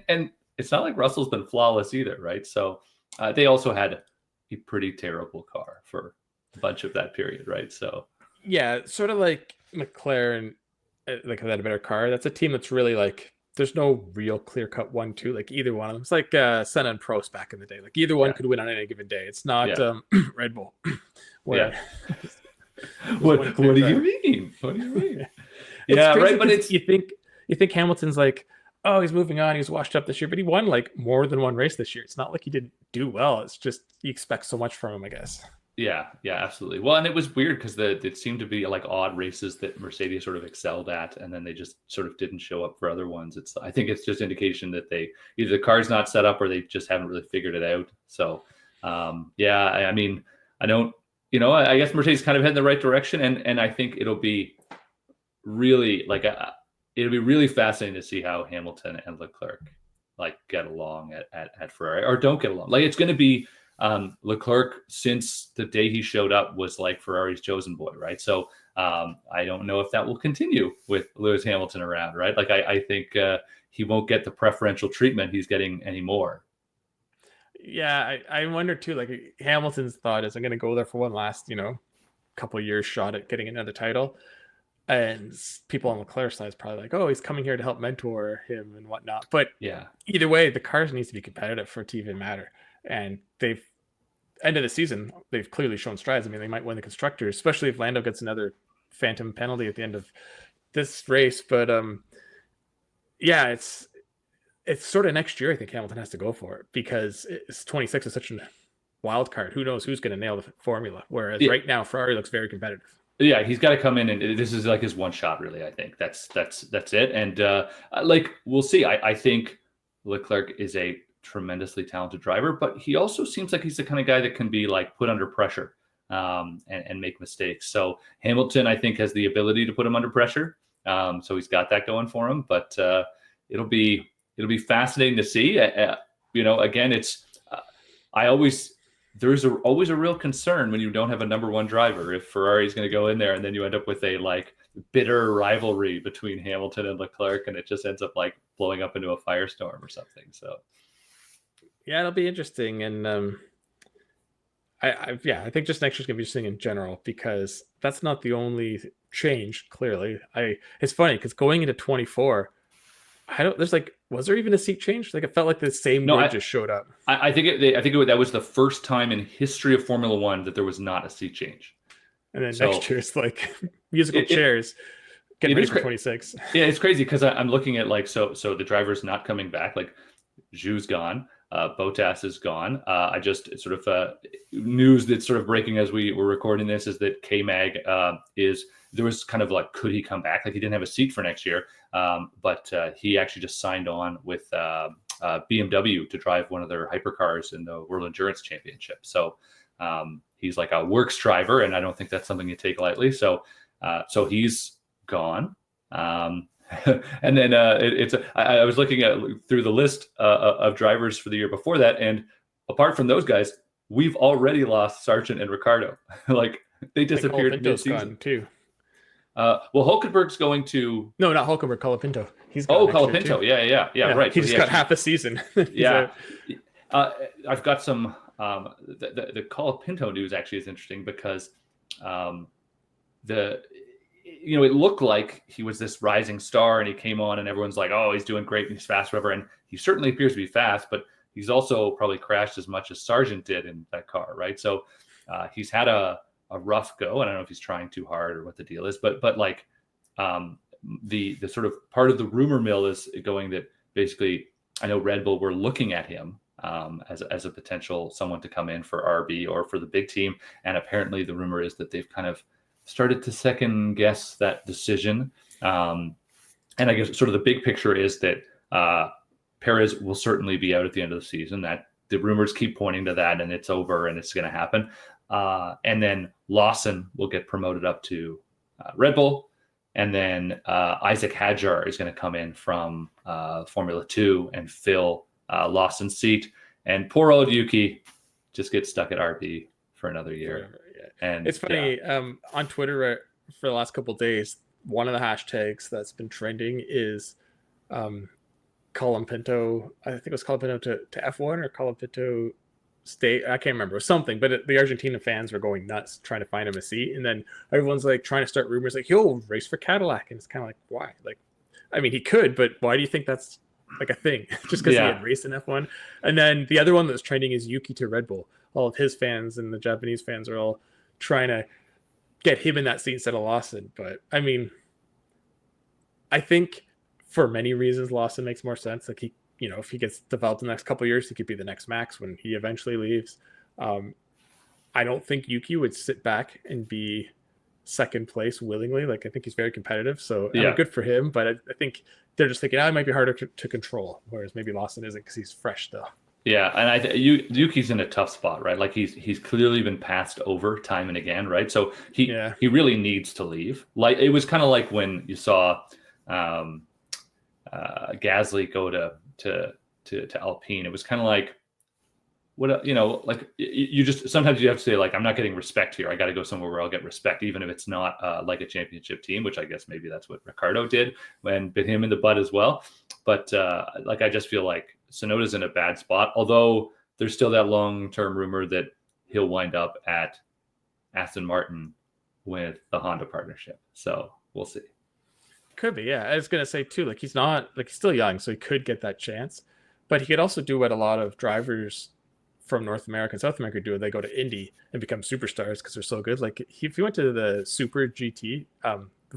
And it's not like Russell's been flawless either, right? So they also had a pretty terrible car for a bunch of that period, right? So yeah, sort of like McLaren like had a better car. That's a team that's really like there's no real clear cut 1-2. Like either one of them. It's like Senna and Prost back in the day. Like either one could win on any given day. It's not Red Bull. Where What do you mean? What do you mean? Yeah, right. But it's you think Hamilton's like, oh, he's moving on. He's washed up this year, but he won like more than one race this year. It's not like he didn't do well. It's just you expect so much from him, I guess. Yeah, absolutely. Well, and it was weird because it seemed to be like odd races that Mercedes sort of excelled at, and then they just sort of didn't show up for other ones. I think it's just indication that they either the car's not set up or they just haven't really figured it out. So, I mean, I don't, I guess Mercedes kind of head in the right direction, and I think it'll be really it'll be really fascinating to see how Hamilton and Leclerc like get along at Ferrari or don't get along. Like it's going to be. Leclerc, since the day he showed up, was like Ferrari's chosen boy, right? So I don't know if that will continue with Lewis Hamilton around, right? Like I think he won't get the preferential treatment he's getting anymore. Yeah, I wonder too. Like Hamilton's thought is, I'm going to go there for one last, couple of years shot at getting another title, and people on Leclerc's side is probably like, oh, he's coming here to help mentor him and whatnot. But either way, the cars needs to be competitive for it to even matter. And end of the season, they've clearly shown strides. I mean, they might win the constructors, especially if Lando gets another phantom penalty at the end of this race. But it's sort of next year. I think Hamilton has to go for it because 26 is such a wild card. Who knows who's going to nail the formula? Whereas right now, Ferrari looks very competitive. Yeah, he's got to come in, and this is like his one shot, really. I think that's it. And we'll see. I think Leclerc is a tremendously talented driver, but he also seems like he's the kind of guy that can be like put under pressure and make mistakes. So Hamilton, I think, has the ability to put him under pressure. So he's got that going for him, but it'll be fascinating to see. Again, it's there's always a real concern when you don't have a number one driver. If Ferrari's going to go in there and then you end up with a like bitter rivalry between Hamilton and Leclerc, and it just ends up like blowing up into a firestorm or something. So. Yeah, it'll be interesting, and I think just next year's gonna be interesting in general because that's not the only change. Clearly, it's funny because going into 24, was there even a seat change? Like it felt like the same grid just showed up. I think that was the first time in history of Formula One that there was not a seat change. And then next year it's like musical chairs. Getting ready for 26. Yeah, it's crazy because I'm looking at like so the driver's not coming back. Like Zhu's gone. Bottas is gone. I just sort of news that's sort of breaking as we were recording this is that K-Mag there was kind of like, could he come back? Like he didn't have a seat for next year, but he actually just signed on with BMW to drive one of their hypercars in the World Endurance Championship. So he's like a works driver, and I don't think that's something you take lightly. So he's gone. And then I was looking through the list of drivers for the year before that, and apart from those guys, we've already lost Sargent and Ricardo. Like they disappeared mid-season too. Well, Hulkenberg's going to not Hulkenberg, Colapinto. He's Colapinto. Yeah, right. He just got half a season. I've got some the Colapinto news actually is interesting because it looked like he was this rising star and he came on and everyone's like, oh, he's doing great and he's fast, whatever. And he certainly appears to be fast, but he's also probably crashed as much as Sargent did in that car, right? So he's had a rough go. I don't know if he's trying too hard or what the deal is, but like the sort of part of the rumor mill is going that basically I know Red Bull were looking at him as a potential someone to come in for RB or for the big team. And apparently the rumor is that they've kind of started to second guess that decision. And I guess sort of the big picture is that Perez will certainly be out at the end of the season. That the rumors keep pointing to that, and it's over and it's going to happen. And then Lawson will get promoted up to Red Bull. And then Isaac Hadjar is going to come in from Formula 2 and fill Lawson's seat. And poor old Yuki just gets stuck at RB for another year. And it's funny on Twitter for the last couple of days, one of the hashtags that's been trending is Colum Pinto. I think it was Colum Pinto to F1 or Colum Pinto stay. I can't remember, it was something, but the Argentina fans were going nuts trying to find him a seat, and then everyone's like trying to start rumors like he'll race for Cadillac, and it's kind of like, why? Like, I mean, he could, but why do you think that's like a thing? Just because he had raced in F1? And then the other one that's trending is Yuki to Red Bull. All of his fans and the Japanese fans are all trying to get him in that seat instead of Lawson. But I mean, I think for many reasons, Lawson makes more sense. Like if he gets developed in the next couple of years, he could be the next Max when he eventually leaves. I don't think Yuki would sit back and be second place willingly. Like, I think he's very competitive, so good for him. But I think they're just thinking, it might be harder to control, whereas maybe Lawson isn't because he's fresh still. Yeah, and Yuki's in a tough spot, right? Like he's clearly been passed over time and again, right? So he really needs to leave. Like, it was kind of like when you saw Gasly go to Alpine. It was kind of like, what like you just sometimes you have to say, like, I'm not getting respect here. I got to go somewhere where I'll get respect, even if it's not like a championship team, which I guess maybe that's what Ricardo did when bit him in the butt as well. But like, I just feel like Tsunoda's in a bad spot, although there's still that long-term rumor that he'll wind up at Aston Martin with the Honda partnership. So we'll see. Could be, yeah. I was gonna say too, like, he's still young, so he could get that chance, but he could also do what a lot of drivers from North America and South America do. They go to Indy and become superstars because they're so good. Like, if he went to the Super GT,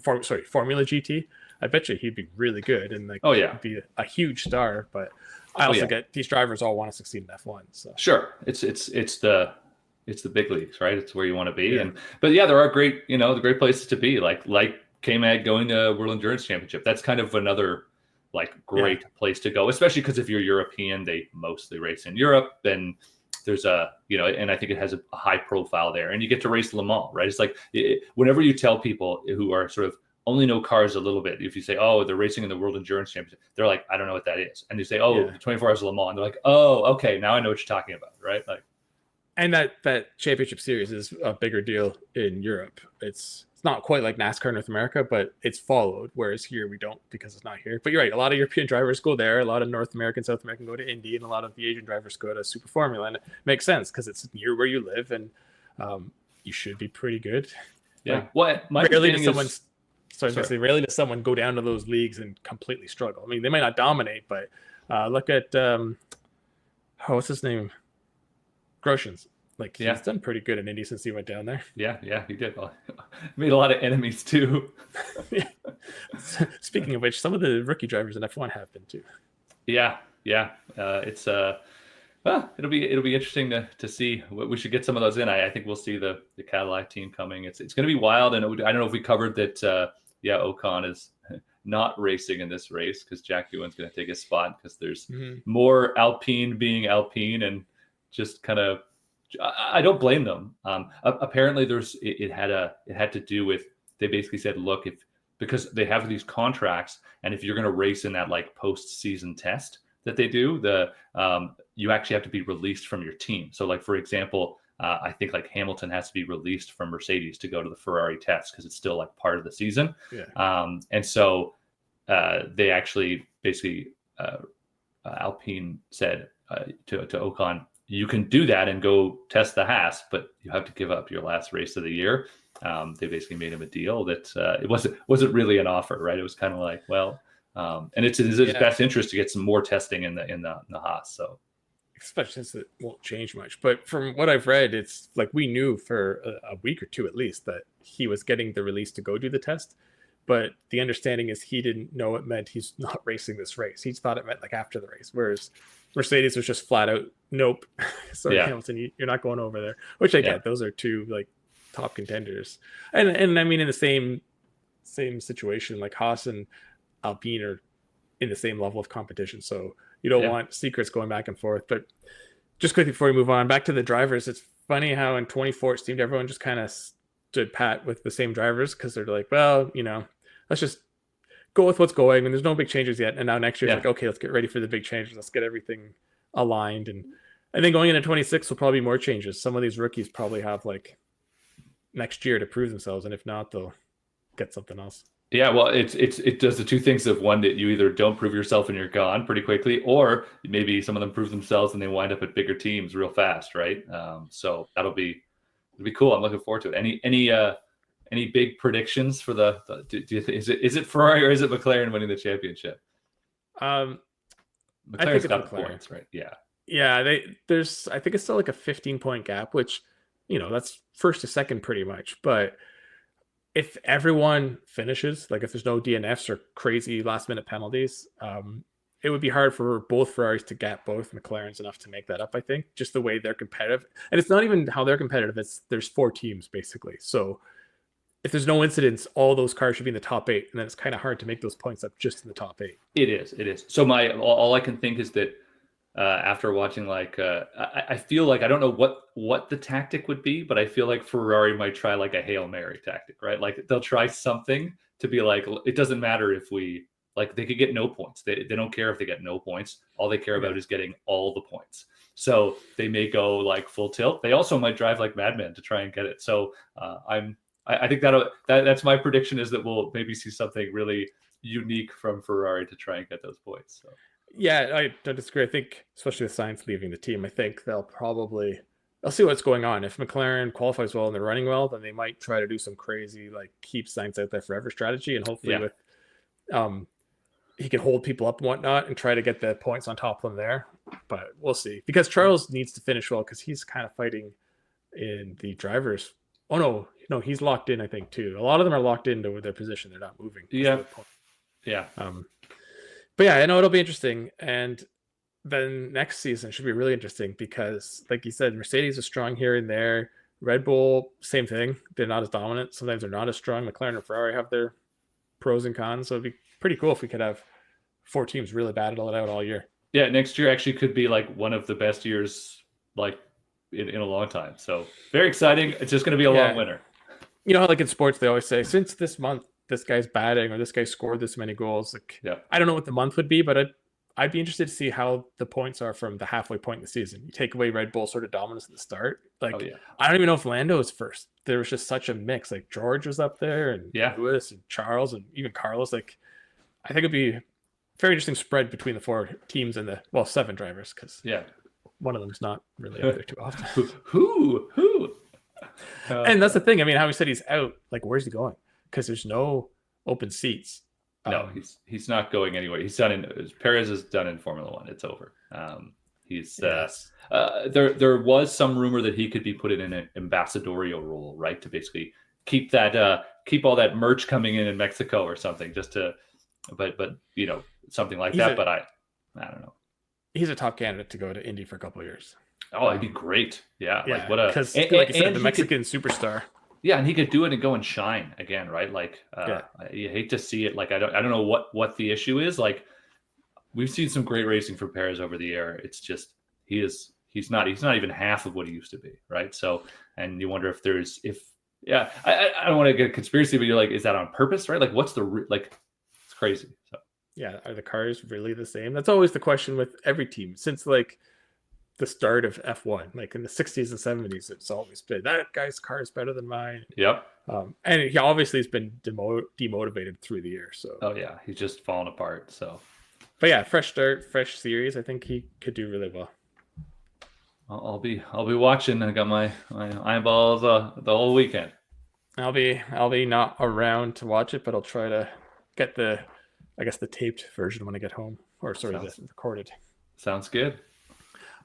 Formula GT, I bet you he'd be really good and he'd be a huge star. But I also get these drivers all want to succeed in F1. So sure, it's the big leagues, right? It's where you want to be. Yeah. But there are great, the great places to be, like K-Mag going to World Endurance Championship. That's kind of another great place to go, especially because if you're European, they mostly race in Europe, and there's and I think it has a high profile there, and you get to race Le Mans, right? It's like whenever you tell people who are sort of only know cars a little bit, if you say, oh, they're racing in the World Endurance Championship, they're like, I don't know what that is. And you say, 24 Hours of Le Mans, and they're like, oh, okay, now I know what you're talking about, right? Like, and that championship series is a bigger deal in Europe. It's not quite like NASCAR in North America, but it's followed, whereas here we don't, because it's not here. But you're right, a lot of European drivers go there, a lot of North American, South American go to Indy, and a lot of the Asian drivers go to Super Formula, and it makes sense because it's near where you live, and you should be pretty good. Yeah. Well, my rarely does someone go down to those leagues and completely struggle. I mean, they might not dominate, but look at what's his name? Groshans. Like, he's done pretty good in Indy since he went down there. Yeah, he did. Made a lot of enemies too. Speaking of which, some of the rookie drivers in F1 have been too. Yeah. It's it'll be interesting to see. We should get some of those in. I think we'll see the Cadillac team coming. It's going to be wild, and I don't know if we covered that. Ocon is not racing in this race because Jack Ewan's going to take his spot because there's more Alpine being Alpine, and just kind of. I don't blame them. Apparently, it had to do with, they basically said, look, because they have these contracts, and if you're going to race in that post-season test that they do, you actually have to be released from your team. So, for example, I think Hamilton has to be released from Mercedes to go to the Ferrari test because it's still part of the season. Yeah. And so they actually basically Alpine said to Ocon, you can do that and go test the Haas, but you have to give up your last race of the year. They basically made him a deal that it wasn't really an offer, right? It was kind of like, well, and it's in his best interest to get some more testing in the Haas. So, especially since it won't change much. But from what I've read, it's like we knew for a week or two at least that he was getting the release to go do the test. But the understanding is he didn't know it meant he's not racing this race. He thought it meant after the race, whereas Mercedes was just flat out, nope. Sorry, Hamilton, you're not going over there. Which I get. Those are two top contenders, and I mean in the same situation, Haas and Alpine are in the same level of competition. So you don't want secrets going back and forth. But just quickly before we move on, back to the drivers, it's funny how in 24 it seemed everyone just kind of stood pat with the same drivers because they're like, well, let's just go with what's going, and there's no big changes yet. And now next year, okay, let's get ready for the big changes. Let's get everything aligned. And then going into 26 will probably be more changes. Some of these rookies probably have next year to prove themselves, and if not, they'll get something else. Yeah, well, it does the two things of one that you either don't prove yourself and you're gone pretty quickly, or maybe some of them prove themselves and they wind up at bigger teams real fast, right? So it'll be cool. I'm looking forward to it. Any big predictions for do you think is it Ferrari or is it McLaren winning the championship? I think McLaren's it's got the McLaren. points, right? Yeah. Yeah, I think it's still like a 15-point gap, which, that's first to second pretty much. But if everyone finishes, like if there's no DNFs or crazy last-minute penalties, it would be hard for both Ferraris to gap both McLarens enough to make that up, I think, just the way they're competitive. And it's not even how they're competitive. There's 4 teams, basically. So if there's no incidents, all those cars should be in the top 8, and then it's kind of hard to make those points up just in the top 8. It is. So all I can think is that after watching I feel like I don't know what the tactic would be, but I feel like Ferrari might try like a Hail Mary tactic, right? Like they'll try something to be like, it doesn't matter if we like, they could get no points. They don't care if they get no points. All they care about is getting all the points. So they may go like full tilt. They also might drive like madmen to try and get it. So I think that's my prediction, is that we'll maybe see something really unique from Ferrari to try and get those points. So. Yeah, I don't disagree. I think, especially with Sainz leaving the team, I think they'll see what's going on. If McLaren qualifies well and they're running well, then they might try to do some crazy, like, keep Sainz out there forever strategy, and hopefully with he can hold people up and whatnot and try to get the points on top of them there. But we'll see, because Charles needs to finish well, because he's kind of fighting in the drivers. Oh no, he's locked in, I think, too. A lot of them are locked into their position; they're not moving. Yeah. But yeah, I know it'll be interesting. And then next season should be really interesting because, like you said, Mercedes is strong here and there. Red Bull, same thing. They're not as dominant. Sometimes they're not as strong. McLaren and Ferrari have their pros and cons. So it'd be pretty cool if we could have 4 teams really battle it out all year. Yeah, next year actually could be like one of the best years like in a long time. So very exciting. It's just going to be a long winter. You know how, like in sports, they always say, since this month, this guy's batting or this guy scored this many goals. Like, I don't know what the month would be, but I'd be interested to see how the points are from the halfway point in the season. You take away Red Bull sort of dominance at the start. Like, I don't even know if Lando is first. There was just such a mix. Like George was up there, and Lewis and Charles and even Carlos. Like, I think it'd be a very interesting spread between the 4 teams and the 7 drivers, because one of them's not really up there too often. Who? And that's the thing. I mean, how he said he's out. Like, where's he going? Because there's no open seats. No, he's not going anywhere. Perez is done in Formula One. It's over. There was some rumor that he could be put in an ambassadorial role, right, to basically keep all that merch coming in Mexico or something, just to, but something like that. But I don't know. He's a top candidate to go to Indy for a couple of years. Oh, he'd be great. Yeah, like what because like you said, the Mexican superstar. Yeah, and he could do it and go and shine again, right? Like, you hate to see it. Like, I don't know what the issue is. Like, we've seen some great racing from Perez over the year. It's just he's not even half of what he used to be, right? So, and you wonder if I don't want to get a conspiracy, but you're like, is that on purpose, right? Like, what's it's crazy. So, yeah, are the cars really the same? That's always the question with every team since like the start of F1, like in the 60s and 70s. It's always been that guy's car is better than mine. Yep. And he obviously has been demotivated through the year. So he's just fallen apart. So, but yeah, fresh start, fresh series. I think he could do really well. I'll be watching. I got my eyeballs the whole weekend. I'll be not around to watch it, but I'll try to get the taped version when I get home, or the recorded. Sounds good.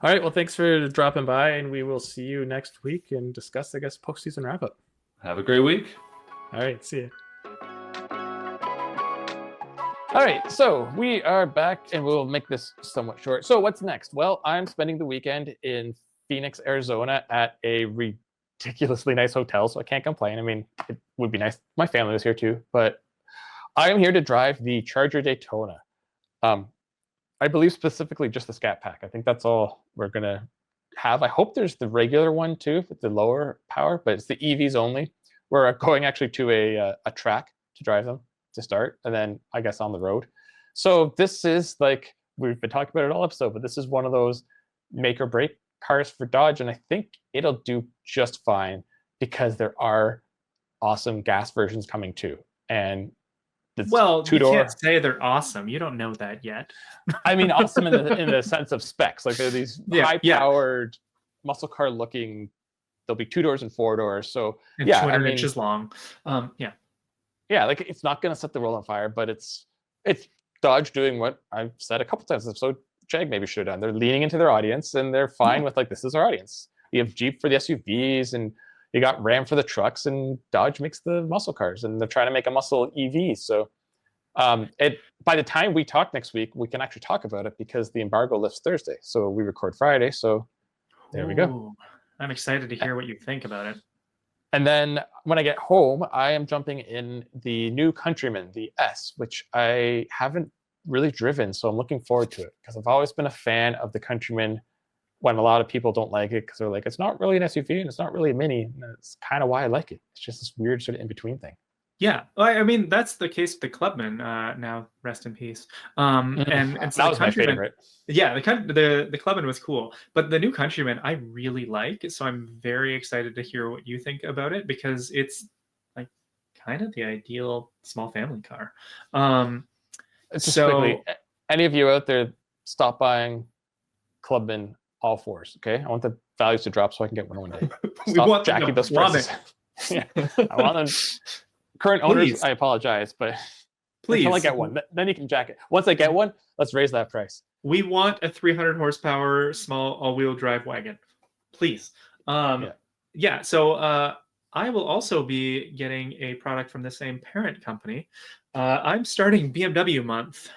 All right. Well, thanks for dropping by, and we will see you next week and discuss, postseason wrap up. Have a great week. All right. See you. All right. So we are back, and we'll make this somewhat short. So what's next? Well, I'm spending the weekend in Phoenix, Arizona at a ridiculously nice hotel, so I can't complain. I mean, it would be nice. My family was here too, but I am here to drive the Charger Daytona. I believe specifically just the Scat Pack. I think that's all we're going to have. I hope there's the regular one too with the lower power, but it's the EVs only. We're going actually to a track to drive them to start, and then I guess on the road. So this is like, we've been talking about it all episode, but this is one of those make or break cars for Dodge, and I think it'll do just fine because there are awesome gas versions coming too. And It's Well, you two-door. can't say they're awesome. You don't know that yet. I mean, awesome in the sense of specs. Like they're these Yeah, high-powered muscle car looking. There'll be 2 doors and 4 doors. So And yeah, 200 I mean, inches long. Yeah. yeah, like it's not going to set the world on fire, but it's Dodge doing what I've said a couple times. So Jag maybe should have done. They're leaning into their audience, and they're fine with like, this is our audience. You have Jeep for the SUVs, and you got Ram for the trucks, and Dodge makes the muscle cars, and they're trying to make a muscle EV. So by the time we talk next week, we can actually talk about it because the embargo lifts Thursday. So we record Friday. So there we go. Ooh, I'm excited to hear what you think about it. And then when I get home, I am jumping in the new Countryman, the S, which I haven't really driven. So I'm looking forward to it because I've always been a fan of the Countryman when a lot of people don't like it because they're like, it's not really an SUV and it's not really a mini. And that's kind of why I like it. It's just this weird sort of in-between thing. Yeah, I mean that's the case with the Clubman. Now, rest in peace. And so that was my favorite. Yeah, the Clubman was cool, but the new Countryman I really like. So I'm very excited to hear what you think about it because it's like kind of the ideal small family car. So any of you out there, stop buying Clubman all fours. Okay, I want the values to drop so I can get one day. Stop want jacking those prices. Yeah, I want them. Current owners, Please. I apologize, but Please, until I get one, then you can jack it. Once I get one, let's raise that price. we want a 300 horsepower small all-wheel drive wagon, please. Yeah. So I will also be getting a product from the same parent company. I'm starting BMW month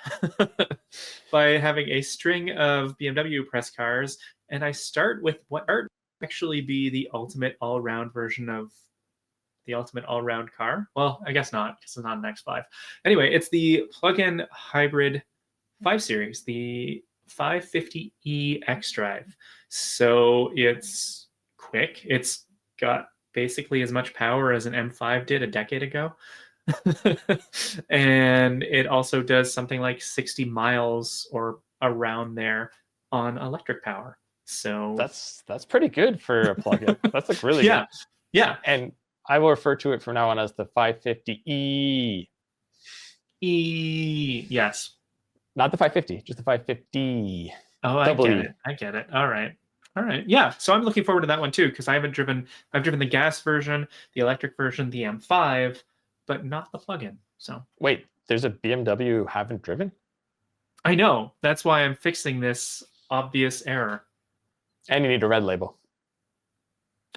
by having a string of BMW press cars, and I start with what are actually be the ultimate all-round version of the ultimate all-round car. Well, I guess not, because it's not an X5. Anyway, it's the plug-in hybrid 5 Series, the 550e X-Drive. So it's quick. It's got basically as much power as an M5 did a decade ago. And it also does something like 60 miles or around there on electric power. So that's pretty good for a plug-in. That's like really good. Yeah. And I will refer to it from now on as the 550e. Yes. Not the 550, just the 550. Oh, I get it. All right. Yeah. So I'm looking forward to that one too, because I've driven the gas version, the electric version, the M5, but not the plug-in. So wait, there's a BMW you haven't driven? I know. That's why I'm fixing this obvious error. And you need a red label.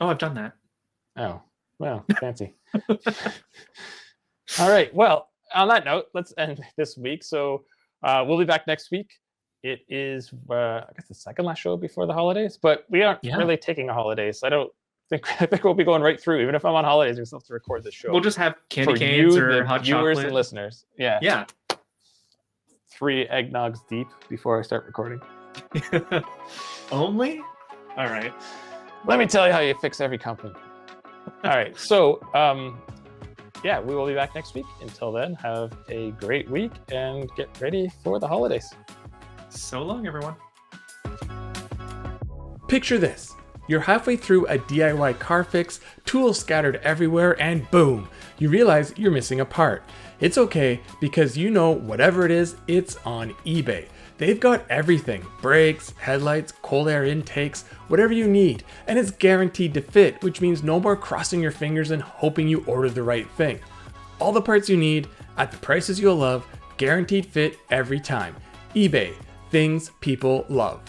Oh, I've done that. Oh, well, fancy. All right. Well, on that note, let's end this week. So we'll be back next week. It is, I guess, the second last show before the holidays, but we aren't really taking a holiday. So I think we'll be going right through. Even if I'm on holidays, we still have to record this show. We'll just have candy for canes you, or the hot viewers chocolate. and listeners. Yeah. Yeah. 3 eggnogs deep before I start recording. Only? All right. Let me tell you how you fix every company. All right. So, yeah, we will be back next week. Until then, have a great week and get ready for the holidays. So long, everyone. Picture this. You're halfway through a DIY car fix, tools scattered everywhere, and boom, you realize you're missing a part. It's okay, because you know whatever it is, it's on eBay. They've got everything: brakes, headlights, cold air intakes, whatever you need, and it's guaranteed to fit, which means no more crossing your fingers and hoping you order the right thing. All the parts you need, at the prices you'll love, guaranteed fit every time. eBay, things people love.